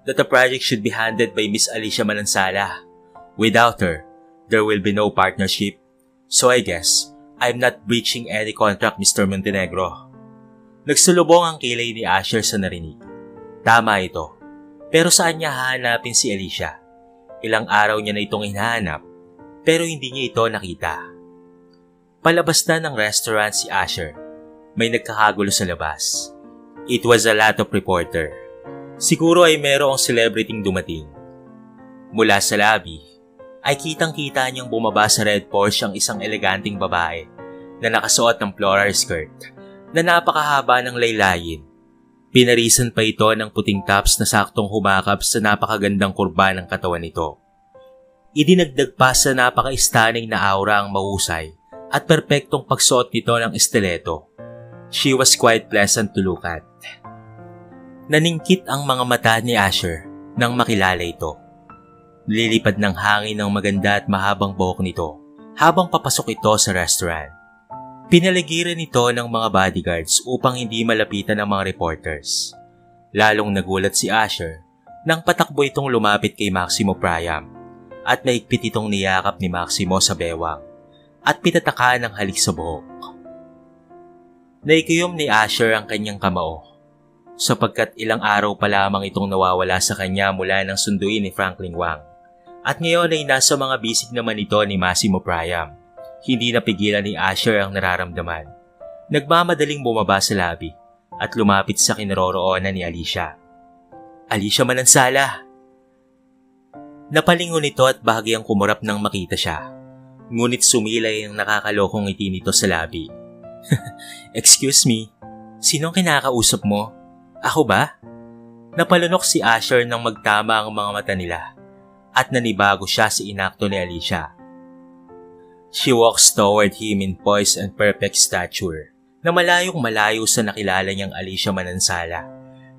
that the project should be handled by Miss Alicia Manansala. Without her, there will be no partnership. So I guess, I'm not breaching any contract, Mr. Montenegro. Nagsulubong ang kilay ni Asher sa narinig. Tama ito. Pero saan niya hahanapin si Alicia? Ilang araw niya na itong hinahanap, pero hindi niya ito nakita. Palabas na ng restaurant si Asher. May nagkakagulo sa labas. It was a lot of reporter. Siguro ay merong celebrityng dumating. Mula sa lobby, ay kitang-kita niyang bumaba sa red Porsche ang isang eleganteng babae na nakasuot ng floral skirt na napakahaba ng laylayin. Pinarisan pa ito ng puting tops na saktong humakap sa napakagandang kurba ng katawan nito. Idinagdag pa sa napaka-stunning na aura ang mahusay at perpektong pagsuot nito ng estileto. She was quite pleasant to look at. Naningkit ang mga mata ni Asher nang makilala ito. Lilipad ng hangin ng maganda at mahabang buhok nito habang papasok ito sa restaurant. Pinaligiran ito ng mga bodyguards upang hindi malapitan ng mga reporters. Lalong nagulat si Asher nang patakbo itong lumapit kay Maximo Priam at naigpit itong niyakap ni Maximo sa bewang at pinataka ng halik sa buhok. Naikiyom ni Asher ang kanyang kamao. sapagkat ilang araw pa lamang itong nawawala sa kanya mula nang sunduin ni Franklin Wang. At ngayon ay nasa mga bisig naman ito ni Massimo Priam. Hindi napigilan ni Asher ang nararamdaman. Nagmamadaling bumaba sa labi at lumapit sa kinaroroonan ni Alicia. Alicia Manansala! Napalingon ito at bahagyang kumurap nang makita siya. Ngunit sumilay ang nakakalokong ngiti nito sa labi. Excuse me, sinong kinakausap mo? Ako ba? Napalunok si Asher nang magtama ang mga mata nila at nanibago siya sa inakto ni Alicia. She walks toward him in poise and perfect stature na malayong malayo sa nakilala niyang Alicia Manansala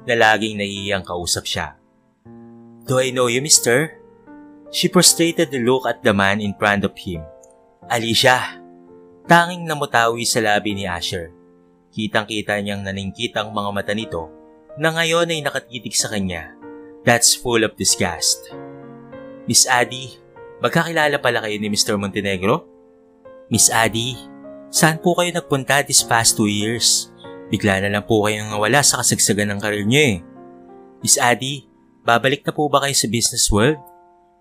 na laging nahihiyang kausap siya. Do I know you, mister? She prostrated to look at the man in front of him. Alicia! Tanging namutawi sa labi ni Asher. Kitang-kita niyang naningkit ang mga mata nito na ngayon ay nakatitig sa kanya. That's full of disgust. Miss Addie, magkakilala pala kayo ni Mr. Montenegro? Miss Addie, saan po kayo nagpunta this past 2 years? Bigla na lang po kayong nawala sa kasagsagan ng karir niyo eh. Miss Addie, babalik na po ba kayo sa business world?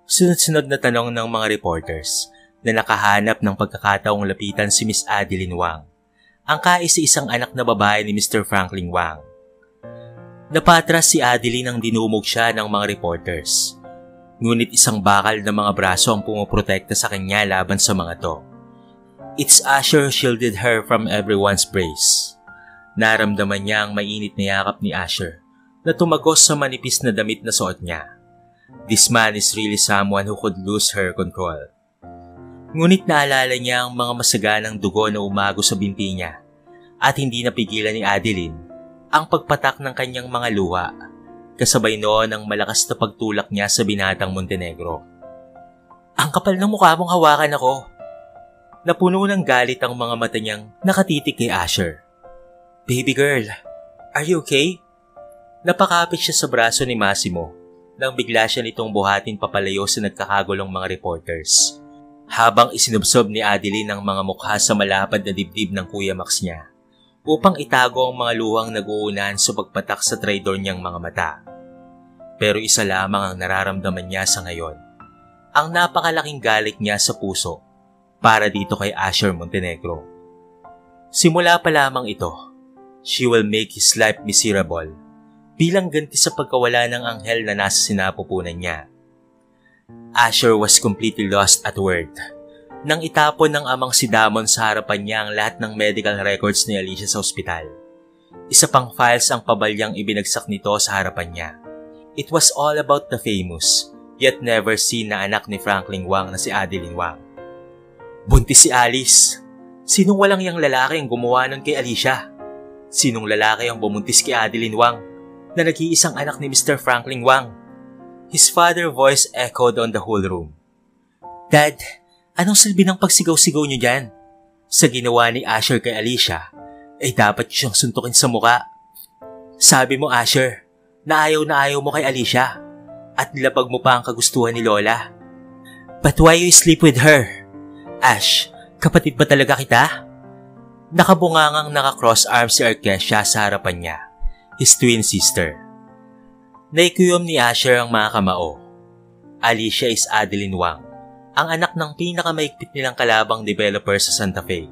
Sunod-sunod na tanong ng mga reporters na nakahanap ng pagkakataong lapitan si Miss Adeline Wang, ang kaisa-isang anak na babae ni Mr. Franklin Wang. Napatras si Adeline nang dinumog siya ng mga reporters. Ngunit isang bakal na mga braso ang pumoprotekta sa kanya laban sa mga to. Its Asher shielded her from everyone's praise. Naramdaman niya ang mainit na yakap ni Asher na tumagos sa manipis na damit na suot niya. This man is really someone who could lose her control. Ngunit naalala niya ang mga masaganang dugo na umago sa binti niya at hindi napigilan ni Adeline ang pagpatak ng kanyang mga luha kasabay noon ang malakas na pagtulak niya sa binatang Montenegro. Ang kapal ng mukha mong hawakan ako. Napuno ng galit ang mga mata niyang nakatitig kay Asher. Baby girl, are you okay? Napakapit siya sa braso ni Massimo nang bigla siya nitong buhatin papalayo sa nagkakagulong mga reporters. Habang isinubsob ni Adeline ang mga mukha sa malapad na dibdib ng Kuya Max niya upang itago ang mga luhang nag-uunahan sa pagpatak sa traidor niyang mga mata. Pero isa lamang ang nararamdaman niya sa ngayon. Ang napakalaking galit niya sa puso para dito kay Asher Montenegro. Simula pa lamang ito, she will make his life miserable bilang ganti sa pagkawala ng anghel na nasa sinapupunan niya. Asher was completely lost at word nang itapon ng amang si Damon sa harapan niya ang lahat ng medical records ni Alicia sa ospital. Isa pang files ang pabalyang ibinagsak nito sa harapan niya. It was all about the famous, yet never seen na anak ni Franklin Wang na si Adeline Wang. Buntis si Alice. Sinong walang yang lalaki ang gumawa nun kay Alicia? Sinong lalaki ang bumuntis kay Adeline Wang na nag-iisang anak ni Mr. Franklin Wang? His father's voice echoed on the whole room. Dad, anong silbi ng pagsigaw-sigaw niyo dyan? Sa ginawa ni Asher kay Alicia, ay dapat siyang suntukin sa muka. Sabi mo, Asher, na ayaw mo kay Alicia at nilabag mo pa ang kagustuhan ni Lola. But why you sleep with her? Ash, kapatid ba talaga kita? Nakabungangang naka-cross arms si Arkesia sa harapan niya, his twin sister. Naikuyom ni Asher ang mga kamao. Alicia is Adeline Wang, ang anak ng pinakamaigpit nilang kalabang developer sa Santa Fe.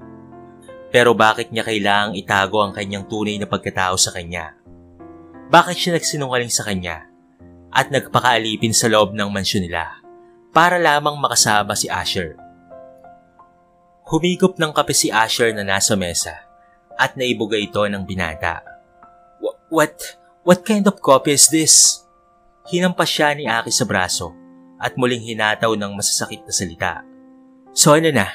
Pero bakit niya kailangang itago ang kanyang tunay na pagkatao sa kanya? Bakit siya nagsinungaling sa kanya at nagpakaalipin sa loob ng mansyon nila para lamang makasama si Asher? Humigop ng kape si Asher na nasa mesa at naibuga ito ng binata. What kind of coffee is this? Hinampas siya ni Aki sa braso at muling hinataw ng masasakit na salita. So ano na?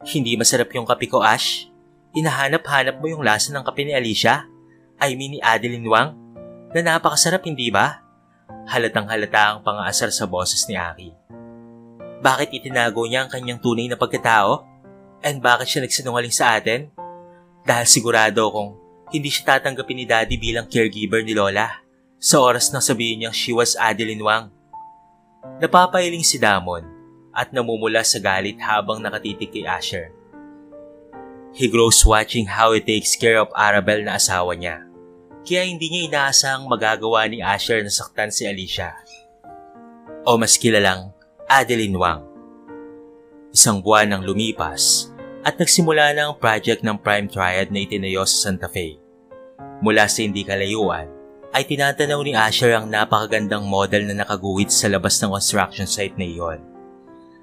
Hindi masarap yung kape ko, Ash? Inahanap-hanap mo yung lasa ng kape ni Alicia? I mean ni Adeline Wang? Na napakasarap, hindi ba? Halatang-halata ang pang-aasar sa boses ni Aki. Bakit itinago niya ang kanyang tunay na pagkatao? And bakit siya nagsinungaling sa atin? Dahil sigurado kong hindi siya tatanggapin ni Daddy bilang caregiver ni Lola sa oras nang sabihin niyang she was Adeline Wang. Napapailing si Damon at namumula sa galit habang nakatitig kay Asher. He grows watching how he takes care of Arabel na asawa niya. Kaya hindi niya inaasahang magagawa ni Asher na saktan si Alicia. O mas kilalang Adeline Wang. Isang buwan nang lumipas at nagsimula na ang project ng Prime Triad na itinayo sa Santa Fe. Mula sa hindi kalayuan ay tinatanaw ni Asher ang napakagandang model na nakaguhit sa labas ng construction site na iyon.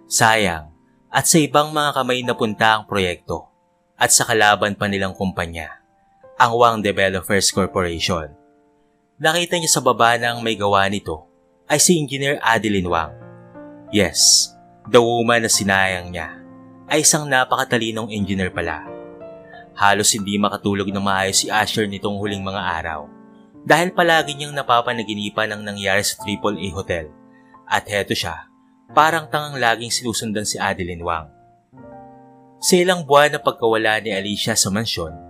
Sayang at sa ibang mga kamay napunta ang proyekto at sa kalaban pa nilang kumpanya, ang Wang Developers Corporation. Nakita niya sa baba na ang may gawa nito ay si Engineer Adeline Wang. Yes, the woman na sinayang niya ay isang napakatalinong engineer pala. Halos hindi makatulog ng maayos si Asher nitong huling mga araw dahil palagi niyang napapanaginipan ang nangyari sa AAA Hotel. At heto siya, parang tangang laging sinusundan si Adeline Wang. Sa ilang buwan na pagkawala ni Alicia sa mansyon,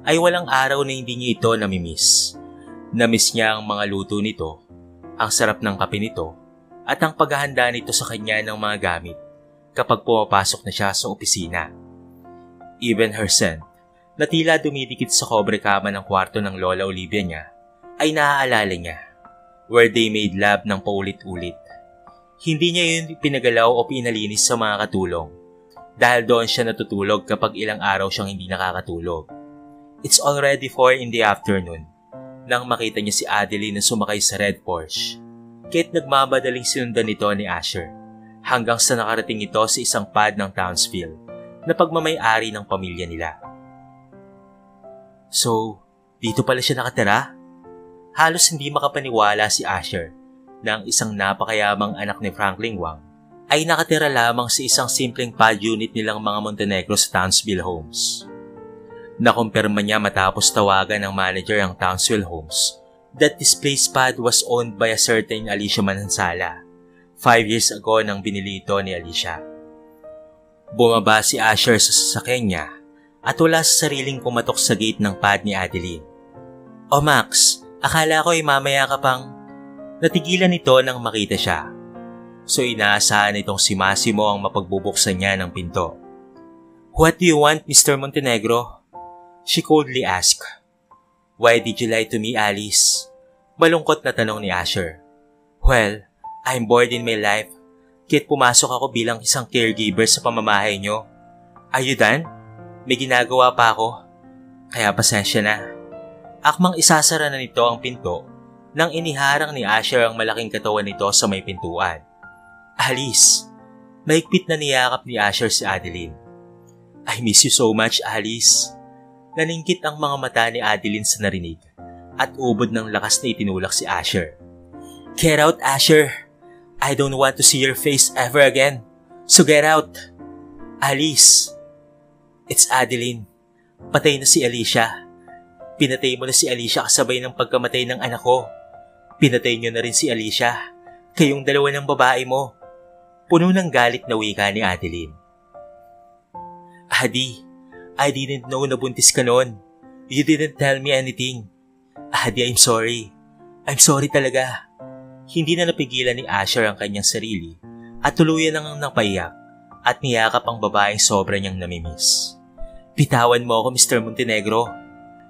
ay walang araw na hindi niya ito namimiss. Namiss niya ang mga luto nito, ang sarap ng kape nito, at ang paghahanda nito sa kanya ng mga gamit kapag pumapasok na siya sa opisina. Even her scent, na tila dumidikit sa kobre kama ng kwarto ng Lola Olivia niya, ay naaalala niya, where they made love ng paulit-ulit. Hindi niya yun pinagalaw o pinalinis sa mga katulong, dahil doon siya natutulog kapag ilang araw siyang hindi nakakatulog. It's already 4 in the afternoon nang makita niya si Adeline na sumakay sa red Porsche. Kaya't nagmamadaling sinundan nito ni Asher hanggang sa nakarating ito sa isang pad ng Townsville na pagmamay-ari ng pamilya nila. So, dito pala siya nakatira? Halos hindi makapaniwala si Asher na ang isang napakayamang anak ni Franklin Wang ay nakatira lamang sa isang simpleng pad unit nilang mga Montenegro sa Townsville Homes. Nakumpirma niya matapos tawagan ng manager ang Townsville Homes that this place pad was owned by a certain Alicia Manansala 5 years ago nang binili ito ni Alicia. Bumaba si Asher sa sasakyan niya at wala sa sariling kumatok sa gate ng pad ni Adeline. "O Max, akala ko ay mamaya ka pang..." Natigilan ito nang makita siya. So inaasahan itong si Massimo ang mapagbubuksan niya ng pinto. "What do you want, Mr. Montenegro?" She coldly asked. "Why did you lie to me, Alice?" Malungkot na tanong ni Asher. "Well, I'm bored in my life. Kaya't pumasok ako bilang isang caregiver sa pamamahay niyo. Are you done? May ginagawa pa ako. Kaya pasensya na." Akmang isasara na nito ang pinto nang iniharang ni Asher ang malaking katawan nito sa may pintuan. "Alice!" Mahigpit na niyakap ni Asher si Adeline. "I miss you so much, Alice." Naningkit ang mga mata ni Adeline sa narinig at ubod ng lakas na itinulak si Asher. "Get out, Asher! I don't want to see your face ever again. So get out!" "Alice!" "It's Adeline. Patay na si Alicia. Pinatay mo na si Alicia kasabay ng pagkamatay ng anak ko. Pinatay niyo na rin si Alicia. Kayong dalawa ng babae mo." Puno ng galit na wika ni Adeline. "Adi, I didn't know na buntis ka noon. You didn't tell me anything. Adi, I'm sorry. I'm sorry talaga." Hindi na napigilan ni Asher ang kanyang sarili at tuluyan nang napaiyak at niyakap ang babaeng sobra niyang namimiss. "Bitawan mo ako, Mr. Montenegro."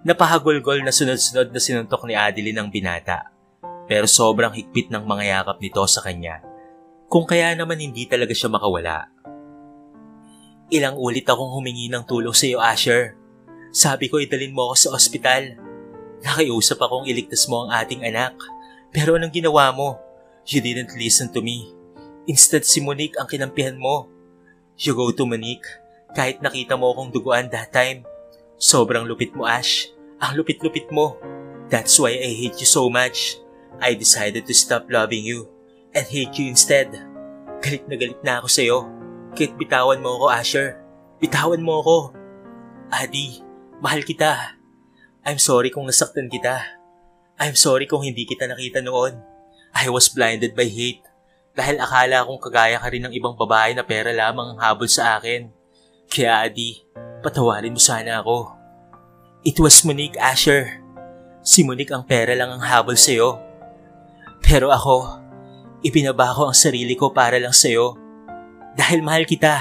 Napahagulgol na sunod-sunod na sinuntok ni Adeline ang binata, pero sobrang higpit ng mga yakap nito sa kanya, kung kaya naman hindi talaga siya makawala. "Ilang ulit akong humingi ng tulong sa iyo, Asher. Sabi ko idalhin mo ako sa ospital. Nakiusap akong iligtas mo ang ating anak. Pero anong ginawa mo? You didn't listen to me. Instead, si Monique ang kinampihan mo. You go to Monique kahit nakita mo akong duguan that time. Sobrang lupit mo, Ash. Ang lupit-lupit mo. That's why I hate you so much. I decided to stop loving you and hate you instead. Galit na ako sa iyo. Kahit bitawan mo ako, Asher. Bitawan mo ako." "Adi, mahal kita. I'm sorry kung nasaktan kita. I'm sorry kung hindi kita nakita noon. I was blinded by hate dahil akala kong kagaya ka rin ng ibang babae na pera lamang ang habol sa akin. Kaya Adi, patawarin mo sana ako. It was Monique, Asher. Si Monique ang pera lang ang habol sa iyo. Pero ako, ibinaba ko ang sarili ko para lang sa iyo. Dahil mahal kita.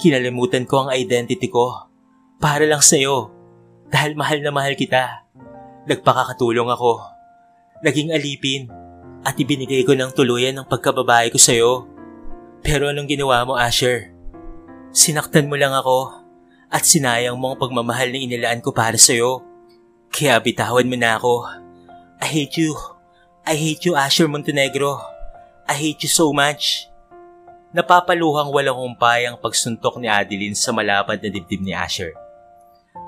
Kinalimutan ko ang identity ko para lang sa iyo. Dahil mahal na mahal kita. Nagpakakatulong ako. Naging alipin at ibinigay ko ng tuluyan ng pagkababae ko sa'yo. Pero anong ginawa mo, Asher? Sinaktan mo lang ako at sinayang mo ang pagmamahal na inilaan ko para sa'yo. Kaya bitawan mo na ako. I hate you. I hate you, Asher Montenegro. I hate you so much. Napapaluhang walang humpay ang pagsuntok ni Adeline sa malapad na dibdib ni Asher.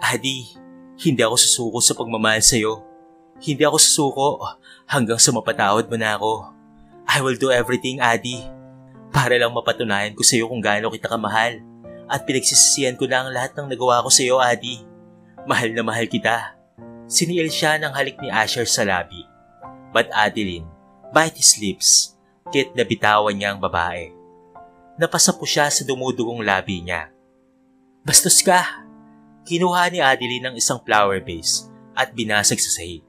Adi, hindi ako susuko sa pagmamahal sa'yo. Hindi ako susuko hanggang sa mapatawad mo na ako. I will do everything, Adi, para lang mapatunayan ko sa'yo kung gaano kita kamahal. At pinagsisisihan ko na ang lahat ng nagawa ko sa'yo, Adi. Mahal na mahal kita. Siniil siya ng halik ni Asher sa labi. But Adeline bite his lips, kahit nabitawan niya ang babae. Napasa po siya sa dumudugong labi niya. Bastos ka! Kinuha ni Adeline ng isang flower vase at binasag sa sahig.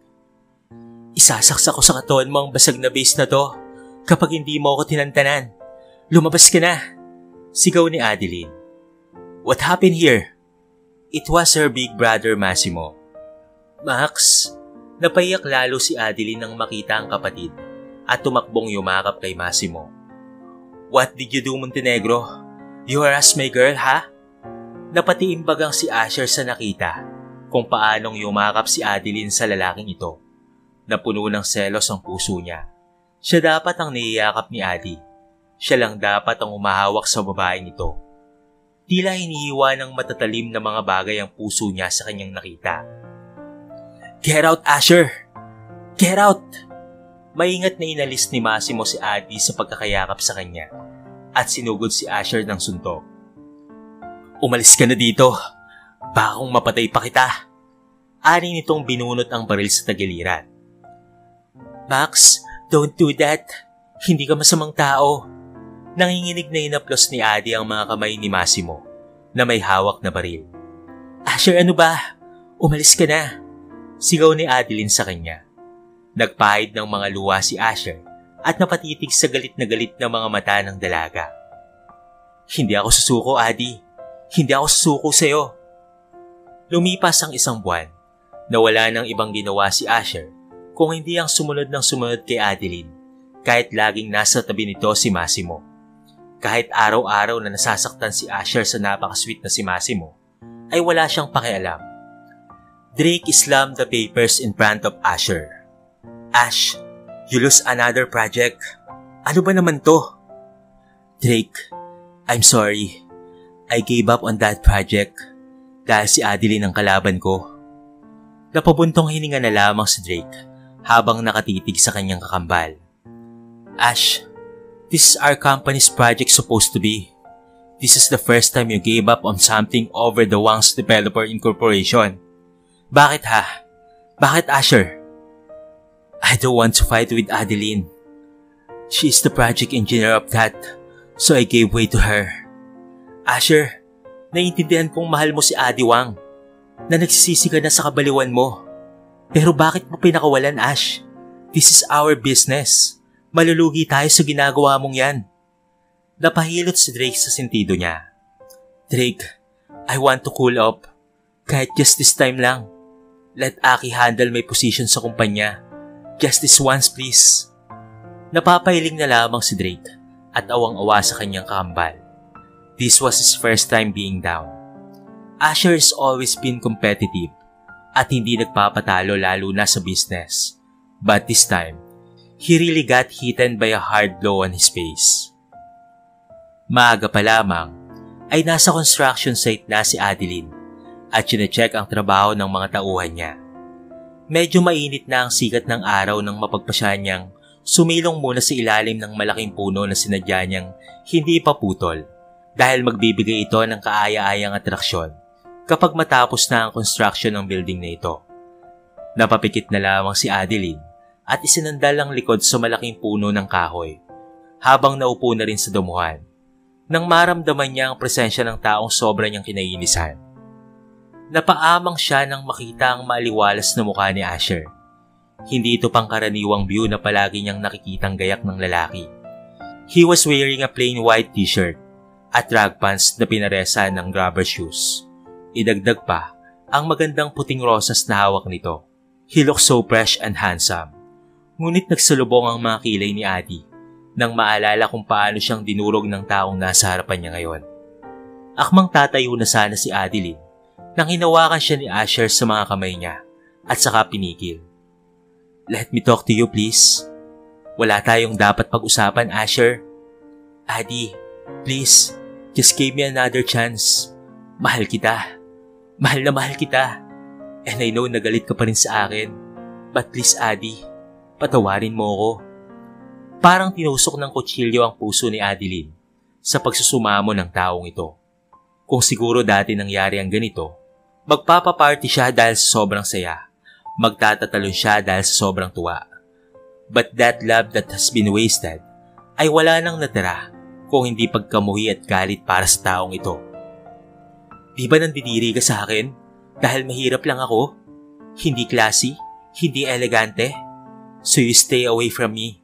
Isasaksak ko sa katawan mo ang basag na vase na to kapag hindi mo ako tinantanan. Lumabas ka na! Sigaw ni Adeline. What happened here? It was her big brother Massimo. Max, napaiyak lalo si Adeline nang makita ang kapatid at tumakbong yumakap kay Massimo. What did you do, Montenegro? You harassed my girl, ha? Napatiimbagang si Asher sa nakita kung paanong yumakap si Adeline sa lalaking ito. Napuno ng selos ang puso niya. Siya dapat ang niyayakap ni Adi. Siya lang dapat ang umahawak sa babaeng ito. Tila hinihiwa ng matatalim na mga bagay ang puso niya sa kanyang nakita. Get out, Asher! Get out! Maingat na inalis ni Massimo si Adi sa pagkakayakap sa kanya at sinugod si Asher ng suntok. Umalis ka na dito. Baka kung mapatay pa kita. Ani nitong binunot ang baril sa tagiliran. Max, don't do that. Hindi ka masamang tao. Nanginginig na inaplos ni Adi ang mga kamay ni Massimo na may hawak na baril. Asher, ano ba? Umalis ka na. Sigaw ni Adeline sa kanya. Nagpahid ng mga luha si Asher at napatitig sa galit na mga mata ng dalaga. Hindi ako susuko, Adi. Hindi ako susuko sa'yo. Lumipas ang isang buwan na wala nang ibang ginawa si Asher kung hindi ang sumunod ng sumunod kay Adeline kahit laging nasa tabi nito si Massimo. Kahit araw-araw na nasasaktan si Asher sa napaka-sweet na si Massimo, ay wala siyang pakialam. Drake slammed the papers in front of Asher. Ash, you lose another project. Ano ba naman to? Drake, I'm sorry. I gave up on that project dahil si Adeline ang kalaban ko. Napabuntong hininga na lamang si Drake habang nakatitig sa kanyang kakambal. Ash, this is our company's project supposed to be. This is the first time you gave up on something over the Wangs Developer Incorporation. Bakit ha? Bakit, Asher? I don't want to fight with Adeline. She is the project engineer of that, so I gave way to her. Asher, naiintindihan kong mahal mo si Adi Wang, na nagsisisi ka na sa kabaliwan mo. Pero bakit mo pinakawalan, Ash? This is our business. Malulugi tayo sa ginagawa mong yan. Napahilot si Drake sa sentido niya. Drake, I want to cool up. Kahit just this time lang. Let Aki handle my position sa kumpanya. Just this once, please. Napapahiling na lamang si Drake at awang-awa sa kanyang kambal. This was his first time being down. Asher has always been competitive at hindi nagpapatalo lalo na sa business. But this time, he really got hitten by a hard blow on his face. Maaga pa lamang ay nasa construction site na si Adeline at sinecheck ang trabaho ng mga tauhan niya. Medyo mainit na ang sikat ng araw nang mapagpasya niyang sumilong muna sa ilalim ng malaking puno na sinadya niyang hindi paputol dahil magbibigay ito ng kaaya-ayang atraksyon kapag matapos na ang construction ng building na ito. Napapikit na lamang si Adeline at isinandal ang likod sa malaking puno ng kahoy habang naupo na rin sa dumuhan nang maramdaman niya ang presensya ng taong sobra niyang kinainisan. Napaamang siya nang makita ang maaliwalas na mukha ni Asher. Hindi ito pangkaraniwang view na palagi niyang nakikitang gayak ng lalaki. He was wearing a plain white t-shirt at rag pants na pinaresan ng rubber shoes. Idagdag pa ang magandang puting rosas na hawak nito. He looked so fresh and handsome. Ngunit nagsalubong ang mga kilay ni Adi nang maalala kung paano siyang dinurog ng taong nasa harapan niya ngayon. Akmang tatayo na sana si Adeline nang hinawakan siya ni Asher sa mga kamay niya at saka pinigil. Let me talk to you please. Wala tayong dapat pag-usapan, Asher. Adi, please, just give me another chance. Mahal kita. Mahal na mahal kita. And I know nagalit ka pa rin sa akin. But please, Adi, patawarin mo ako. Parang tinusok ng kutsilyo ang puso ni Adeline sa pagsusumamo ng taong ito. Kung siguro dati nangyari ang ganito, magpapaparty siya dahil sa sobrang saya. Magtatatalon siya dahil sa sobrang tuwa. But that love that has been wasted ay wala nang natira kung hindi pagkamuhi at galit para sa taong ito. Di ba nandidiri ka sa akin dahil mahirap lang ako? Hindi classy, hindi elegante? So you stay away from me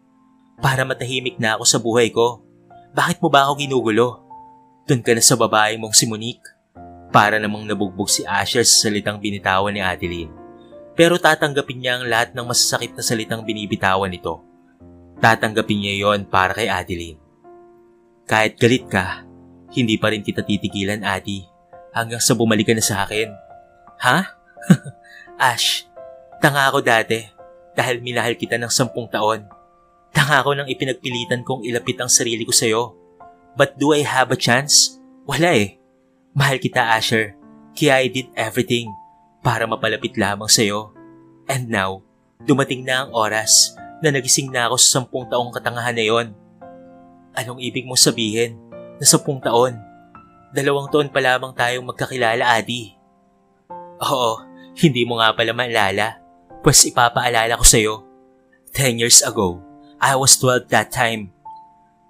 para matahimik na ako sa buhay ko. Bakit mo ba ako ginugulo? Doon ka na sa babae mong si Monique. Para namang nabugbog si Asher sa salitang binitawan ni Adeline. Pero tatanggapin niya ang lahat ng masasakit na salitang binibitawan nito. Tatanggapin niya yon para kay Adeline. Kahit galit ka, hindi pa rin kita titigilan, Adi, hanggang sa bumalik ka na sa akin. Ha? Ash, tanga ako dati dahil minahal kita ng 10 taon. Tanga ako nang ipinagpilitan kong ilapit ang sarili ko sa'yo. But do I have a chance? Wala eh. Mahal kita, Asher, kaya I did everything para mapalapit lamang sa'yo. And now, dumating na ang oras na nagising na ako sa 10 taong katangahan na yon. Anong ibig mong sabihin na 10 taon? 2 taon pa lamang tayong magkakilala, Adi. Oo, hindi mo nga pala maalala. Pues ipapaalala ko sa'yo. 10 years ago, I was 12 that time.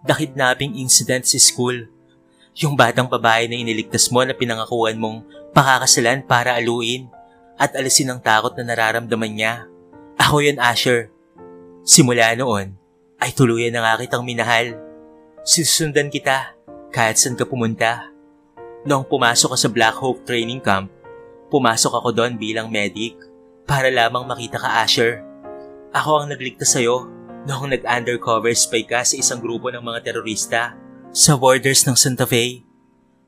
The kidnapping incident sa school. Yung batang babae na iniligtas mo na pinangakuan mong pakakasalan para aluin at alisin ang takot na nararamdaman niya. Ako yun, Asher. Simula noon, ay tuluyan na nga kitang minahal. Sinusundan kita kahit saan ka pumunta. Noong pumasok ka sa Black Hawk Training Camp, pumasok ako doon bilang medic para lamang makita ka, Asher. Ako ang nagligtas sa'yo noong nag-undercover spy ka sa isang grupo ng mga terorista sa borders ng Santa Fe.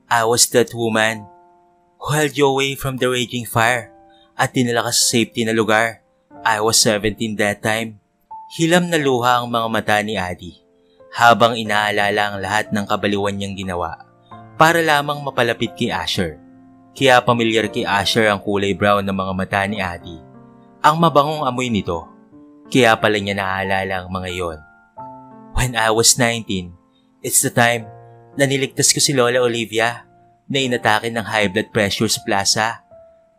I was that woman who held you away from the raging fire at dinala ka sa safety na lugar. I was 17 that time. Hilam na luha ang mga mata ni Adi habang inaalala ang lahat ng kabaliwan niyang ginawa para lamang mapalapit kay Asher. Kaya pamilyar kay Asher ang kulay brown ng mga mata ni Adi. Ang mabangong amoy nito, kaya pala niya naaalala ang mga yon. When I was 19, it's the time na niligtas ko si Lola Olivia na inatake ng high blood pressure sa plaza.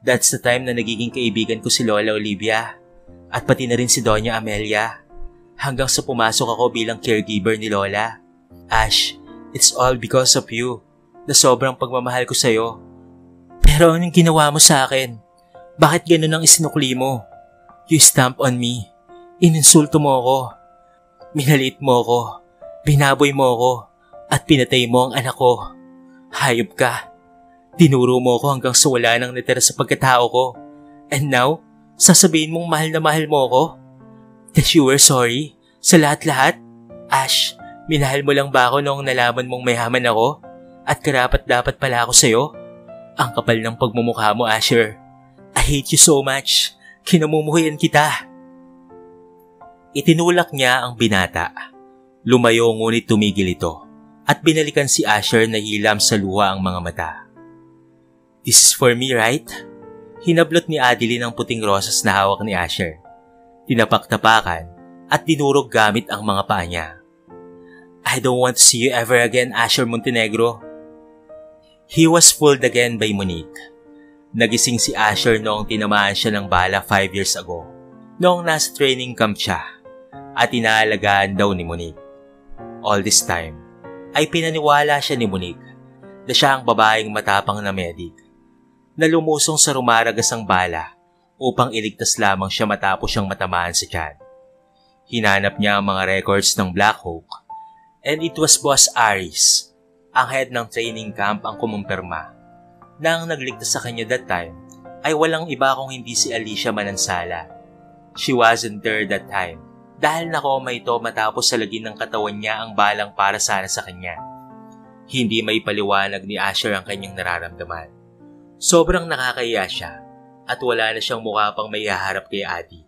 That's the time na nagiging kaibigan ko si Lola Olivia at pati na rin si Doña Amelia hanggang sa pumasok ako bilang caregiver ni Lola. Ash, it's all because of you na sobrang pagmamahal ko sa'yo. Pero anong ginawa mo sa akin? Bakit ganun ang isinukli mo? You stamp on me. Ininsulto mo ako. Minaliit mo ako. Binaboy mo ako. At pinatay mo ang anak ko. Hayop ka. Tinuro mo ako hanggang sa wala nang natira sa pagkatao ko. And now, sasabihin mong mahal na mahal mo ako? That you were sorry? Sa lahat-lahat? Ash, minahal mo lang ba ako noong nalaman mong mayaman ako? At karapat dapat pala ako sa'yo? Ang kapal ng pagmumukha mo, Asher. I hate you so much. Kinamumuhayan kita. Itinulak niya ang binata. Lumayo ngunit tumigil ito. At binalikan si Asher na hilam sa luha ang mga mata. This is for me, right? Hinablot ni Adeline ang puting rosas na hawak ni Asher. Tinapak-tapakan at dinurog gamit ang mga paa niya. I don't want to see you ever again, Asher Montenegro. He was fooled again by Monique. Nagising si Asher noong tinamaan siya ng bala 5 years ago. Noong nasa training camp siya at inaalagaan daw ni Monique. All this time, ay pinaniwala siya ni Monique na siya ang babaeng matapang na medic na lumusong sa rumaragasang bala upang iligtas lamang siya matapos siyang matamaan sa tiyan. Hinanap niya ang mga records ng Black Hawk and it was Boss Aris, ang head ng training camp, ang kumumpirma na ang nagligtas sa kanya that time ay walang iba kung hindi si Alicia Manansala She wasn't there that time dahil nakoma ito matapos salagin ng katawan niya ang balang para sana sa kanya. Hindi may paliwanag ni Asher ang kanyang nararamdaman. Sobrang nakakahiya siya at wala na siyang mukha pang may haharap kay Adi.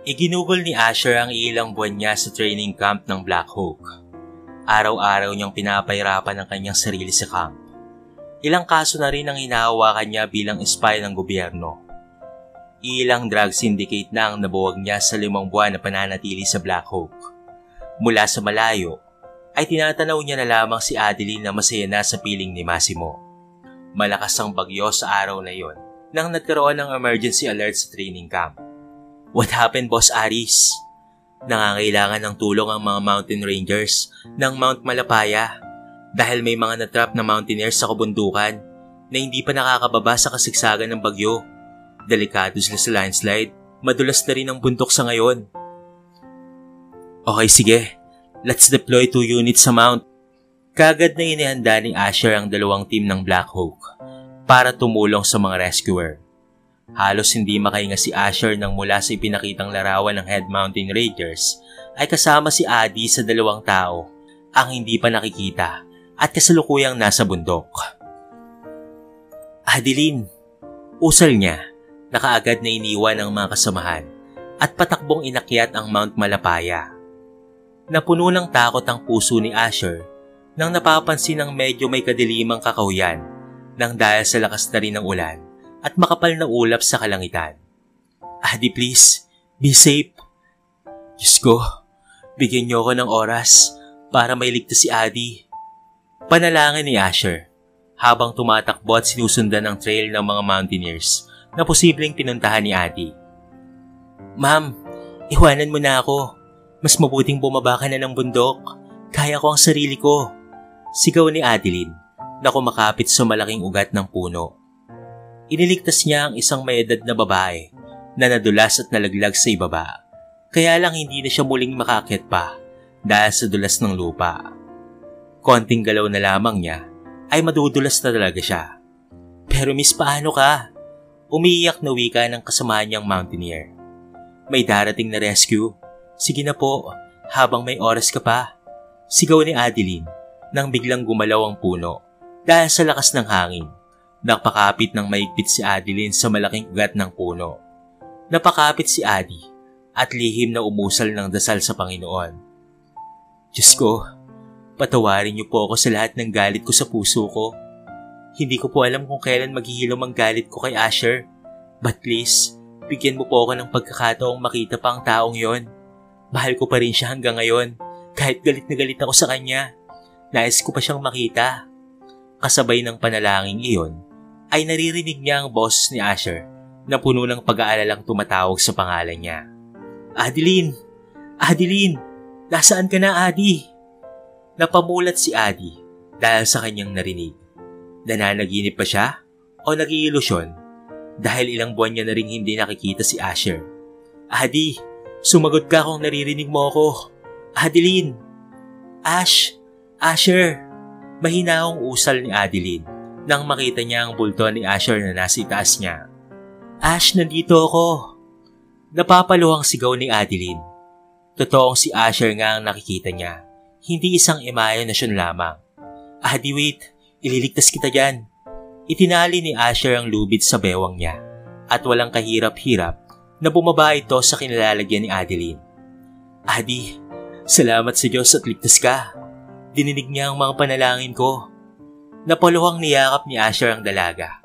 Iginugol ni Asher ang ilang buwan niya sa training camp ng Black Hawk. Araw-araw niyang pinapahirapan ang kanyang sarili sa camp. Ilang kaso na rin ang hinahawakan niya bilang spy ng gobyerno. Ilang drug syndicate na ang nabuwag niya sa 5 buwan na pananatili sa Black Hawk. Mula sa malayo, ay tinatanaw niya na lamang si Adeline na masaya na sa piling ni Massimo. Malakas ang bagyo sa araw na yon nang nagkaroon ng emergency alert sa training camp. What happened, Boss Aris? Nangangailangan ng tulong ang mga mountain rangers ng Mount Malapaya dahil may mga natrap na mountaineers sa kabundukan na hindi pa nakakababa sa kasiksagan ng bagyo. Delikado sila sa landslide. Madulas na rin ang bundok sa ngayon. Okay, sige. Let's deploy 2 units sa Mount. Kagad na inihanda ni Asher ang 2 team ng Black Hawk para tumulong sa mga rescuer. Halos hindi makahinga si Asher nang mula sa ipinakitang larawan ng head mountain rangers ay kasama si Adi sa 2 tao ang hindi pa nakikita at kasalukuyang nasa bundok. Adeline, usal niya. Nakaagad na iniwan ng mga kasamahan at patakbong inakyat ang Mount Malapaya. Napuno ng takot ang puso ni Asher nang napapansin ng medyo may kadilimang kakahuyan nang dahil sa lakas na rin ng ulan at makapal na ulap sa kalangitan. Adi, please, be safe. Diyos ko, bigyan niyo ako ng oras para mailigtas si Adi. Panalangin ni Asher habang tumatakbo at sinusundan ang trail ng mga mountaineers na posibleng pinuntahan ni Adi. Ma'am, iwanan mo na ako. Mas mabuting bumaba ka na ng bundok. Kaya ko ang sarili ko. Sigaw ni Adeline na kumakapit sa malaking ugat ng puno. Iniligtas niya ang isang may edad na babae na nadulas at nalaglag sa ibaba. Kaya lang hindi na siya muling makaakyat pa dahil sa dulas ng lupa. Konting galaw na lamang niya ay madudulas na talaga siya. Pero miss, paano ka? Umiiyak na wika ng kasama niyang mountaineer. May darating na rescue. Sige na po, habang may oras ka pa. Sigaw ni Adeline nang biglang gumalaw ang puno dahil sa lakas ng hangin. Napakapit ng maigpit si Adeline sa malaking ugat ng puno. Napakapit si Adi at lihim na umusal ng dasal sa Panginoon. Diyos ko, patawarin niyo po ako sa lahat ng galit ko sa puso ko. Hindi ko po alam kung kailan maghihilom ang galit ko kay Asher. But please, bigyan mo po ako ng pagkakataong makita pa ang taong yon. Mahal ko pa rin siya hanggang ngayon. Kahit galit na galit ako sa kanya, nais ko pa siyang makita. Kasabay ng panalangin iyon, ay naririnig niya ang boses ni Asher na puno ng pag-aalalang tumatawag sa pangalan niya. Adeline! Adeline! Nasaan ka na, Adi? Napamulat si Adi dahil sa kanyang narinig. Nananaginip pa siya o nag-iilusyon dahil ilang buwan niya na ring hindi nakikita si Asher. Adi, sumagot ka kung naririnig mo ako. Adeline! Asher! Mahinahong usal ni Adeline nang makita niya ang bulto ni Asher na nasa itaas niya. Ash, nandito ako! Napapaluhang sigaw ni Adeline. Totoong si Asher nga ang nakikita niya, hindi isang imahinasyon lamang. Adi, wait! Ililigtas kita dyan. Itinali ni Asher ang lubid sa bewang niya at walang kahirap-hirap na bumaba ito sa kinalalagyan ni Adeline. Adi, salamat sa Diyos at ligtas ka. Dininig niya ang mga panalangin ko. Napaluhang niyakap ni Asher ang dalaga.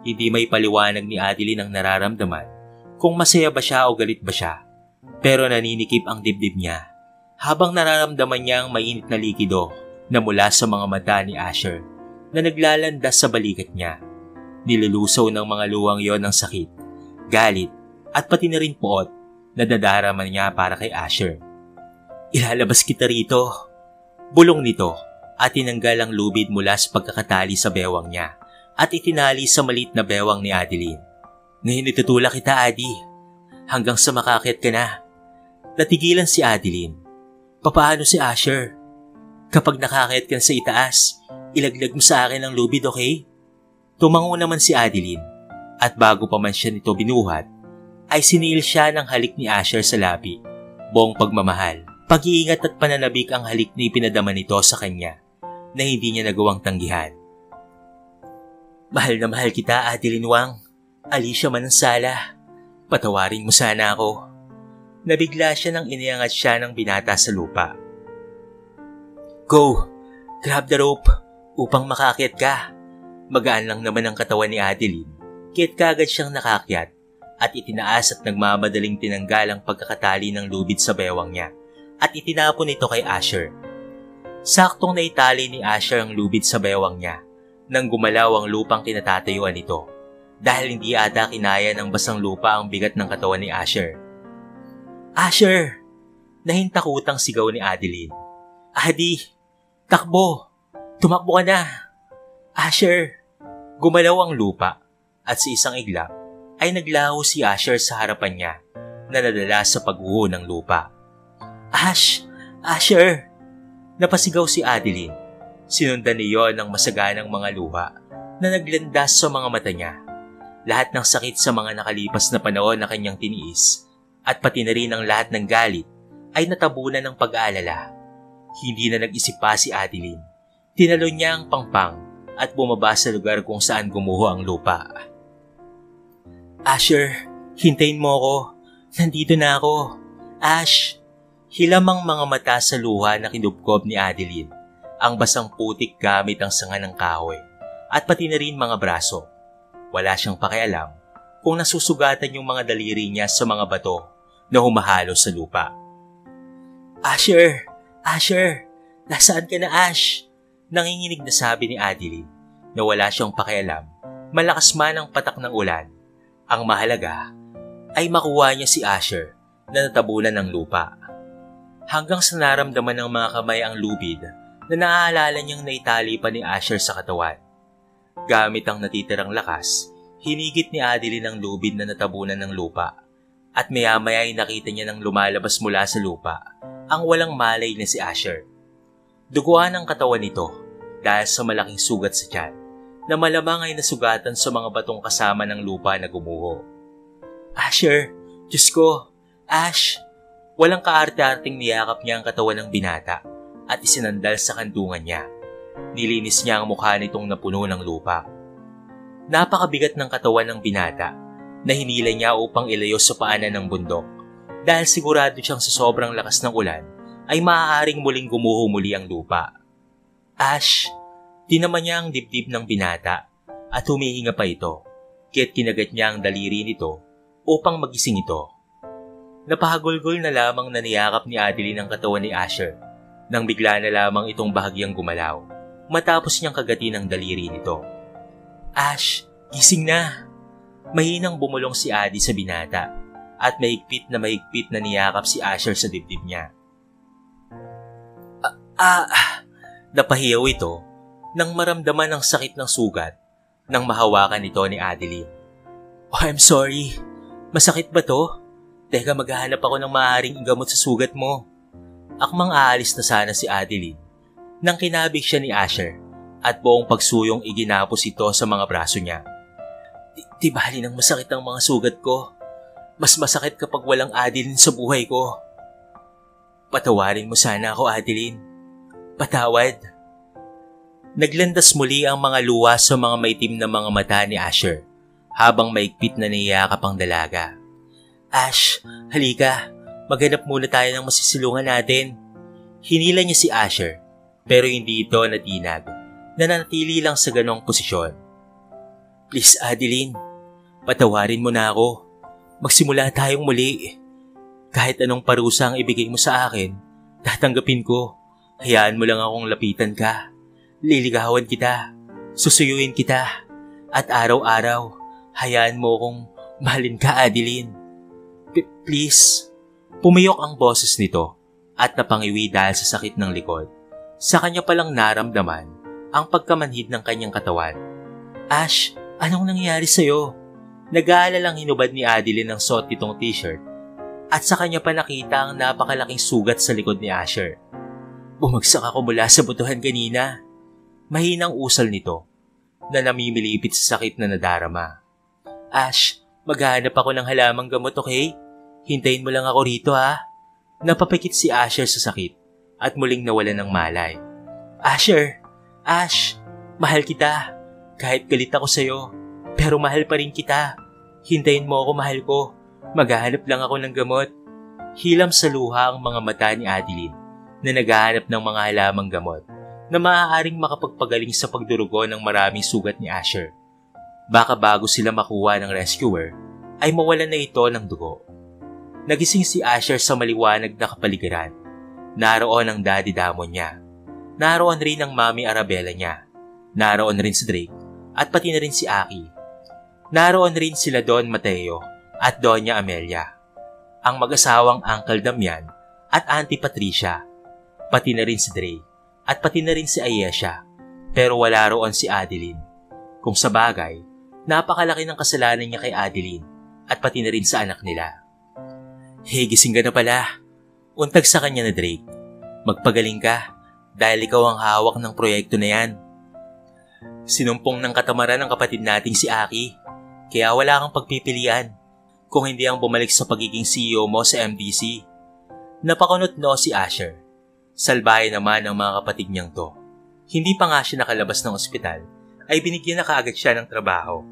Hindi may paliwanag ni Adeline ang nararamdaman kung masaya ba siya o galit ba siya. Pero naninikip ang dibdib niya habang nararamdaman niya ang mainit na likido na mula sa mga mata ni Asher na naglalandas sa balikat niya. Nilulusaw ng mga luwang yon ng sakit, galit, at pati na rin poot na nadarama niya para kay Asher. Ilalabas kita rito. Bulong nito at tinanggal ang lubid mula sa pagkakatali sa bewang niya at itinali sa maliit na bewang ni Adeline. Ngayon itutulak kita, Adi, hanggang sa makaakyat ka na. Natigilan si Adeline. Papaano si Asher? Kapag nakaakyat ka sa itaas, ilaglag mo sa akin ang lubid, okay? Tumango naman si Adeline at bago pa man siya nito binuhat, ay sinil siya ng halik ni Asher sa labi. Buong pagmamahal, pag-iingat at pananabik ang halik na ipinadama nito sa kanya na hindi niya nagawang tanggihan. Mahal na mahal kita, Adeline Wang. Alicia Manansala. Patawarin mo sana ako. Nabigla siya nang iniangat siya ng binata sa lupa. Go! Grab the rope upang makaakyat ka. Magaan lang naman ang katawan ni Adeline, kaya't kagad siyang nakakyat at itinaas at nagmamadaling tinanggal ang pagkakatali ng lubid sa bewang niya at itinapon ito kay Asher. Saktong naitali ni Asher ang lubid sa bewang niya nang gumalaw ang lupang kinatatayuan nito dahil hindi ata kinaya ng basang lupa ang bigat ng katawan ni Asher. Asher! Nahintakutang sigaw ni Adeline. Adi! Takbo! Tumakbo ka na! Asher! Gumalaw ang lupa at sa isang iglap ay naglaho si Asher sa harapan niya na nadala sa pagguho ng lupa. Asher! Napasigaw si Adeline. Sinundan niyo ng masaganang mga luha na naglandas sa mga mata niya. Lahat ng sakit sa mga nakalipas na panahon na kanyang tiniis at pati na rin ang lahat ng galit ay natabunan ng pag-aalala. Hindi na nag-isip pa si Adeline. Tinalo niya ang pangpang at bumaba sa lugar kung saan gumuho ang lupa. Asher, hintayin mo ako. Nandito na ako. Ash! Hilamang mga mata sa luha na kinubkob ni Adeline. Ang basang putik gamit ang sanga ng kahoy at pati na rin mga braso. Wala siyang pakialam kung nasusugatan yung mga daliri niya sa mga bato na humahalo sa lupa. Asher! Asher! Nasaan ka na, Ash? Nanginginig na sabi ni Adeline na wala siyang pakialam, malakas man ang patak ng ulan. Ang mahalaga ay makuha niya si Asher na natabunan ng lupa. Hanggang sa naramdaman ng mga kamay ang lubid na naaalala niyang naitali pa ni Asher sa katawan. Gamit ang natitirang lakas, hinigit ni Adeline ang lubid na natabunan ng lupa at maya-maya ay nakita niya nang lumalabas mula sa lupa ang walang malay na si Asher. Duguan ang katawan nito dahil sa malaking sugat sa tiyan na malamang ay nasugatan sa mga batong kasama ng lupa na gumuho. Asher! Diyos ko! Ash! Walang kaarte-arting niyakap niya ang katawan ng binata at isinandal sa kantungan niya. Nilinis niya ang mukha nitong napuno ng lupa. Napakabigat ng katawan ng binata na hinila niya upang ilayo sa paanan ng bundok dahil sigurado siyang sa sobrang lakas ng ulan ay maaaring muling gumuho muli ang lupa. Ash! Tinaman niya ang dibdib ng binata at humihinga pa ito, kaya't kinagat niya ang daliri nito upang magising ito. Napahagulgol na lamang na niyakap ni Adeline ang katawan ni Asher nang bigla na lamang itong bahagyang gumalaw matapos niyang kagatin ang daliri nito. Ash! Gising na! Mahinang bumulong si Adi sa binata at mahigpit na niyakap si Asher sa dibdib niya. Napahiyaw ito nang maramdaman ang sakit ng sugat nang mahawakan ito ni Adeline. Oh, I'm sorry. Masakit ba to? Teka, maghahanap ako ng maaaring gamot sa sugat mo. Akmang aalis na sana si Adeline nang kinabig siya ni Asher at buong pagsuyong iginapos ito sa mga braso niya. Di bali nang masakit ang mga sugat ko. Mas masakit kapag walang Adeline sa buhay ko. Patawarin mo sana ako, Adeline. Patawad. Naglandas muli ang mga luha sa mga maitim na mga mata ni Asher habang maigpit na niyakap ang dalaga. Ash, halika. Maghanap muna tayo ng masisilungan natin. Hinila niya si Asher pero hindi ito natinag. Nanatili lang sa ganong posisyon. Please, Adeline. Patawarin mo na ako. Magsimula tayong muli. Kahit anong parusa ang ibigay mo sa akin, tatanggapin ko. Hayaan mo lang akong lapitan ka. Liligawan kita. Susuyuin kita. At araw-araw, hayaan mo akong mahalin ka, Adeline. Please. Pumiyok ang boses nito at napangiwi dahil sa sakit ng likod. Sa kanya palang naramdaman ang pagkamanhid ng kanyang katawan. Ash, anong nangyari sa'yo? Nag-aalalang hinubad ni Adeline ang suot nitong t-shirt at sa kanya pa nakita ang napakalaking sugat sa likod ni Asher. Bumagsak ako mula sa butuhan kanina. Mahinang usal nito na namimilipit sa sakit na nadarama. Ash, Maghahanap ako ng halamang gamot, okay? Hintayin mo lang ako rito ha. Napapikit si Asher sa sakit at muling nawalan ng malay. Asher! Ash! Mahal kita. Kahit galit ako sa'yo, pero mahal pa rin kita. Hintayin mo ako, mahal ko. Maghahanap lang ako ng gamot. Hilam sa luha ang mga mata ni Adeline na naghahanap ng mga halamang gamot na maaaring makapagpagaling sa pagdurugo ng maraming sugat ni Asher. Baka bago sila makuha ng rescuer, ay mawalan na ito ng dugo. Nagising si Asher sa maliwanag na kapaligiran. Naroon ang daddy Damon niya. Naroon rin ang mami Arabella niya. Naroon rin si Drake at pati na rin si Aki. Naroon rin sila Don Mateo at Doña Amelia. Ang mag-asawang Uncle Damian at Auntie Patricia. Pati na rin si Dre at pati na rin si Ayesha. Pero wala roon si Adeline. Kung sa bagay, napakalaki ng kasalanan niya kay Adeline at pati na rin sa anak nila. Hey, gising ka na pala. Untag sa kanya na Drake. Magpagaling ka dahil ikaw ang hawak ng proyekto na yan. Sinumpong ng katamaran ng kapatid nating si Aki. Kaya wala kang pagpipilian kung hindi ang bumalik sa pagiging CEO mo sa MDC. Napakunot no si Asher. Salbahe naman ang mga kapatid niyang to. Hindi pa nga siya nakalabas ng ospital ay binigyan na kaagad siya ng trabaho.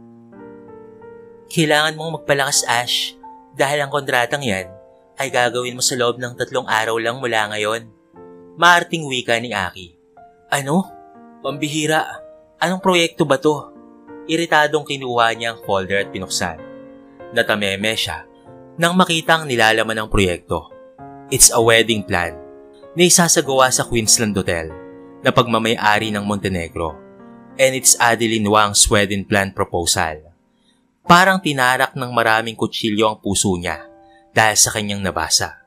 Kailangan mong magpalakas, Ash, dahil ang kontratang yan ay gagawin mo sa loob ng 3 araw lang mula ngayon. Maarting wika ni Aki. Ano? Pambihira. Anong proyekto ba to? Iritadong kinuha niya ang folder at pinuksan. Natameme siya nang makita ang nilalaman ng proyekto. It's a wedding plan na isasagawa sa Queensland Hotel na pagmamay-ari ng Montenegro. And it's Adeline Wang's wedding plan proposal. Parang tinarak ng maraming kutsilyo ang puso niya dahil sa kanyang nabasa.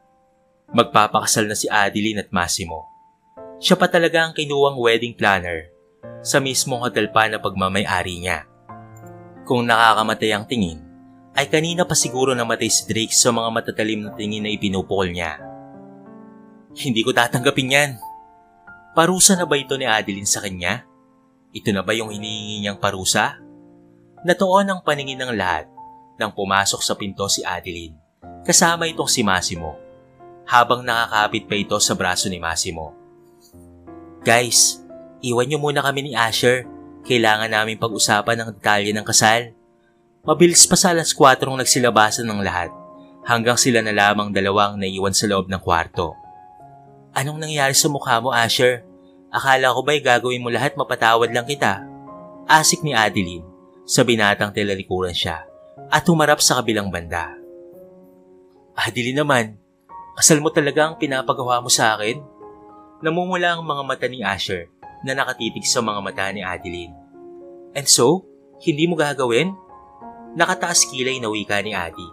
Magpapakasal na si Adeline at Massimo. Siya pa talaga ang kinuwang wedding planner sa mismong hotel pa na pagmamay-ari niya. Kung nakakamatay ang tingin, ay kanina pa siguro namatay si Drake sa mga matatalim na tingin na ipinupukol niya. Hindi ko tatanggapin yan. Parusa na ba ito ni Adeline sa kanya? Ito na ba yung hinihingi niyang parusa? Natuon ang paningin ng lahat nang pumasok sa pinto si Adeline. Kasama itong si Massimo. Habang nakakapit pa ito sa braso ni Massimo. Guys, iwan niyo muna kami ni Asher. Kailangan namin pag-usapan ang detalye ng kasal. Mabilis pa sa alas 4 nagsilabasan ng lahat hanggang sila na lamang dalawang naiwan sa loob ng kwarto. Anong nangyari sa mukha mo, Asher? Akala ko ba'y gagawin mo lahat mapatawad lang kita? Asik ni Adeline sa binatang tilalikuran siya at humarap sa kabilang banda. Adeline naman, kasal mo talaga ang pinapagawa mo sa akin? Namumula ang mga mata ni Asher na nakatitig sa mga mata ni Adeline. And so, hindi mo gagawin? Nakataas kilay na wika ni Adi.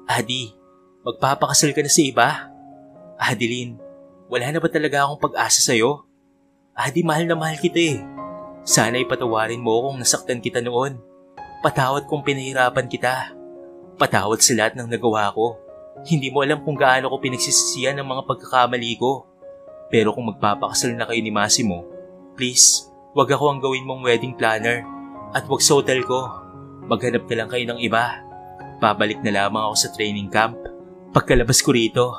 Adi, magpapakasal ka na sa iba? Adeline, wala na ba talaga akong pag-asa sa'yo? Adi, mahal na mahal kita eh. Sana'y patawarin mo kung nasaktan kita noon. Patawad kung pinahirapan kita. Patawad sa lahat ng nagawa ko. Hindi mo alam kung gaano ko pinagsisisihan ng mga pagkakamali ko. Pero kung magpapakasal na kayo ni Massimo, please, wag ako ang gawin mong wedding planner. At wag sa hotel ko. Maghanap na lang kayo ng iba. Babalik na lamang ako sa training camp pagkalabas ko rito.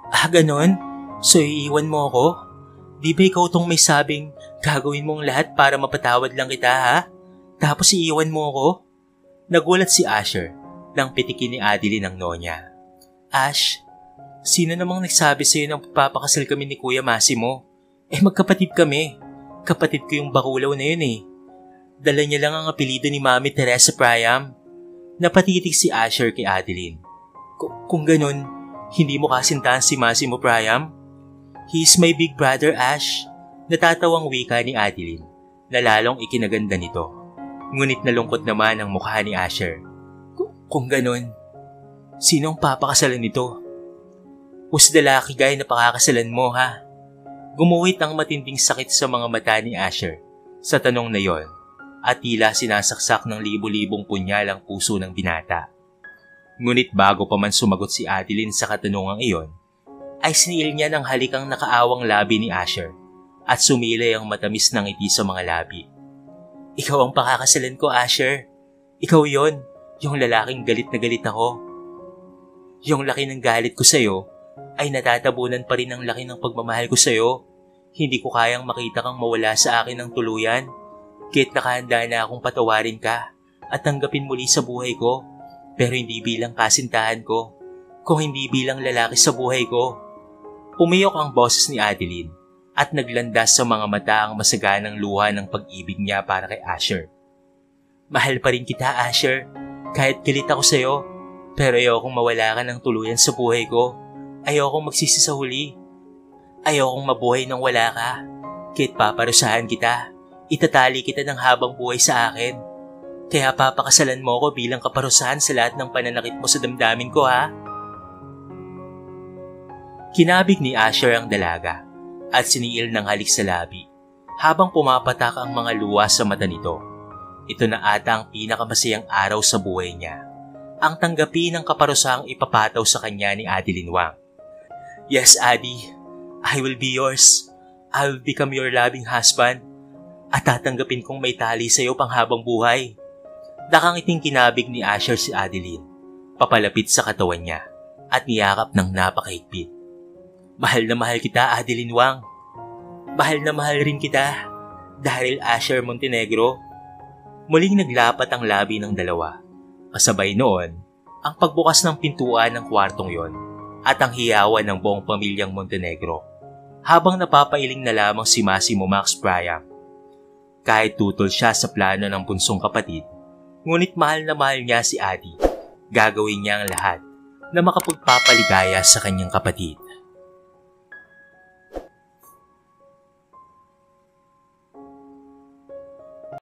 Ah, ganon? So iiwan mo ako? Di ba ikaw tong may sabing gagawin mong lahat para mapatawad lang kita, ha? Tapos iiwan mo ako? Nagulat si Asher nang pitikin ni Adeline ang nonya. Ash, sino namang nagsabi sa'yo nang papakasal kami ni Kuya Massimo? Magkapatid kami. Kapatid ko yung bakulaw na yun eh. Dala niya lang ang apelido ni Mami Teresa Priam. Napatitig si Asher kay Adeline. Kung ganun, hindi mo kasintahan si Massimo Priam? He's my big brother, Ash. Natatawang wika ni Adeline na lalong ikinaganda nito. Ngunit nalungkot naman ang mukha ni Asher. Kung ganun, sinong papakasalan nito? Who's the lucky guy na pakakasalan mo, ha? Gumuhit ang matinding sakit sa mga mata ni Asher sa tanong na yon at tila sinasaksak ng libo-libong punyal ang puso ng binata. Ngunit bago pa man sumagot si Adeline sa katanungang iyon, ay siniil niya ng halikang nakaawang labi ni Asher at sumilay ang matamis ng ngiti sa mga labi. Ikaw ang pakakasalan ko, Asher. Ikaw yon. Yung lalaking galit na galit ako. Yung laki ng galit ko sa'yo ay natatabunan pa rin ang laki ng pagmamahal ko sa'yo. Hindi ko kayang makita kang mawala sa akin ng tuluyan. Kahit nakahanda na akong patawarin ka at tanggapin muli sa buhay ko. Pero hindi bilang kasintahan ko, kung hindi bilang lalaki sa buhay ko. Pumiyok ang boses ni Adeline at naglandas sa mga mata ang masaganang luha ng pag-ibig niya para kay Asher. Mahal pa rin kita, Asher, kahit galit ako sa'yo. Pero ayokong mawala ka ng tuluyan sa buhay ko. Ayokong magsisi sa huli. Ayokong mabuhay nang wala ka. Kahit paparusahan kita, itatali kita ng habang buhay sa akin. Kaya papakasalan mo ako bilang kaparusahan sa lahat ng pananakit mo sa damdamin ko, ha? Kinabig ni Asher ang dalaga at siniil ng halik sa labi habang pumapatak ang mga luha sa mata nito. Ito na ata ang pinakamasayang araw sa buhay niya. Ang tanggapi ng kaparusahang ipapataw sa kanya ni Adeline Wang. Yes, Adi, I will be yours. I will become your loving husband. At tatanggapin kong may tali sa iyo panghabang buhay. Nakangiting kinabig ni Asher si Adeline, papalapit sa katawan niya at niyakap ng napakahigpit. Mahal na mahal kita, Adeline Wang. Mahal na mahal rin kita, Daryl Asher Montenegro. Muling naglapat ang labi ng dalawa. Kasabay noon, ang pagbukas ng pintuan ng kwartong yon at ang hiyawan ng buong pamilyang Montenegro habang napapailing na lamang si Massimo Max Bryant. Kahit tutol siya sa plano ng bunsong kapatid, ngunit mahal na mahal niya si Adi. Gagawin niya ang lahat na makapagpapaligaya sa kanyang kapatid.